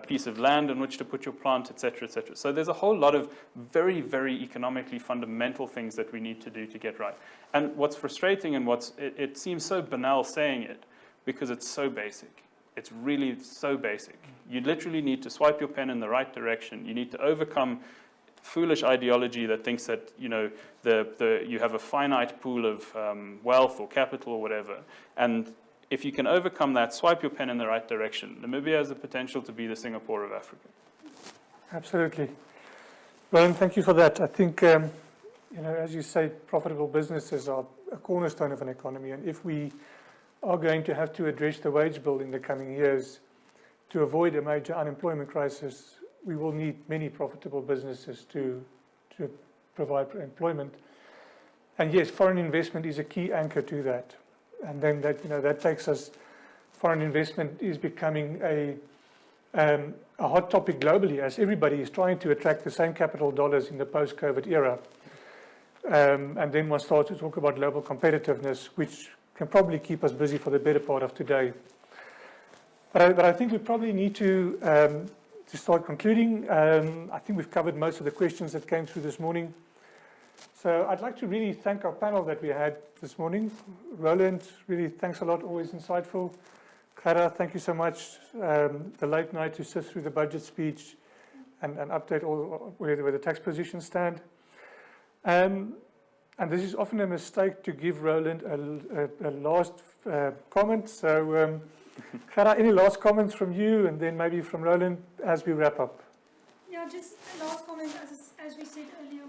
piece of land on which to put your plant, etc., etc. So there's a whole lot of very, very economically fundamental things that we need to do to get right. And what's frustrating and it seems so banal saying it because it's so basic. It's really so basic. You literally need to swipe your pen in the right direction. You need to overcome foolish ideology that thinks that you have a finite pool of wealth or capital or whatever. And if you can overcome that, swipe your pen in the right direction. Namibia has the potential to be the Singapore of Africa. Absolutely. Roland, thank you for that. I think, as you say, profitable businesses are a cornerstone of an economy. And if we are going to have to address the wage bill in the coming years to avoid a major unemployment crisis, we will need many profitable businesses to provide employment. And yes, foreign investment is a key anchor to that. And then that takes us, foreign investment is becoming a hot topic globally, as everybody is trying to attract the same capital dollars in the post-COVID era. And then one starts to talk about global competitiveness, which can probably keep us busy for the better part of today. But I think we probably need to start concluding. I think we've covered most of the questions that came through this morning. So I'd like to really thank our panel that we had this morning. Roland, really thanks a lot, always insightful. Kara, thank you so much. The late night to sit through the budget speech and update all where the tax positions stand. And this is often a mistake to give Roland a last comment. So Kara, any last comments from you and then maybe from Roland as we wrap up? Yeah, just a last comment. As we said earlier,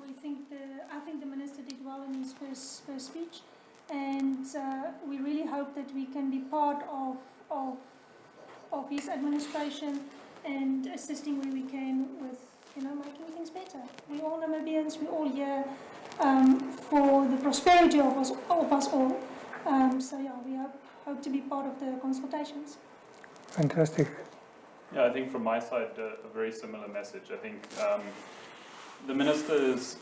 I think the minister did well in his first speech, and we really hope that we can be part of his administration and assisting where we can with making things better. We all Namibians, we all here for the prosperity of us all. So yeah, we hope to be part of the consultations. Fantastic. Yeah, I think from my side, a very similar message. I think the minister's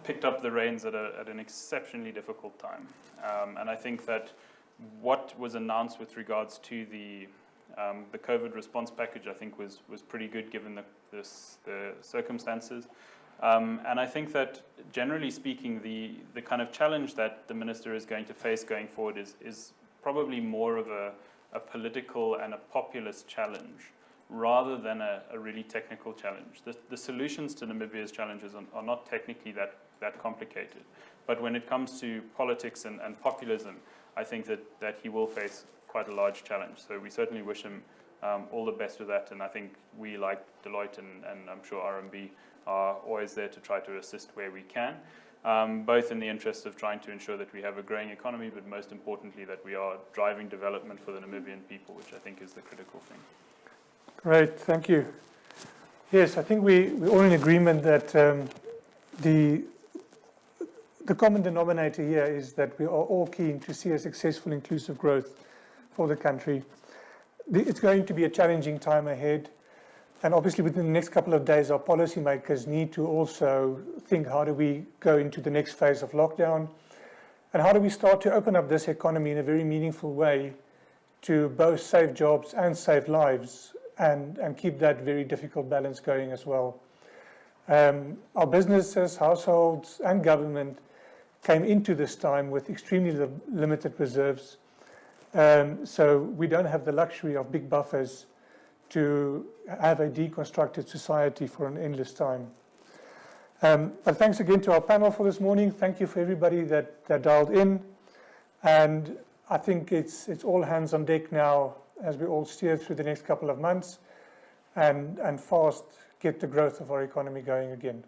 picked up the reins at an exceptionally difficult time. And I think that what was announced with regards to the COVID response package, I think was pretty good given the circumstances. And I think that generally speaking, the kind of challenge that the minister is going to face going forward is probably more of a political and a populist challenge rather than a really technical challenge. The solutions to Namibia's challenges are not technically that that complicated. But when it comes to politics and populism, I think that he will face quite a large challenge. So we certainly wish him all the best with that, and I think we, like Deloitte and I'm sure RMB, are always there to try to assist where we can, both in the interest of trying to ensure that we have a growing economy, but most importantly that we are driving development for the Namibian people, which I think is the critical thing. Great, thank you. Yes, I think we're all in agreement that the common denominator here is that we are all keen to see a successful, inclusive growth for the country. It's going to be a challenging time ahead, and obviously within the next couple of days our policymakers need to also think, how do we go into the next phase of lockdown, and how do we start to open up this economy in a very meaningful way to both save jobs and save lives, and keep that very difficult balance going as well. Our businesses, households and government came into this time with extremely limited reserves. So we don't have the luxury of big buffers to have a deconstructed society for an endless time. But thanks again to our panel for this morning. Thank you for everybody that dialed in. And I think it's all hands on deck now as we all steer through the next couple of months and fast get the growth of our economy going again.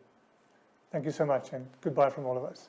Thank you so much, and goodbye from all of us.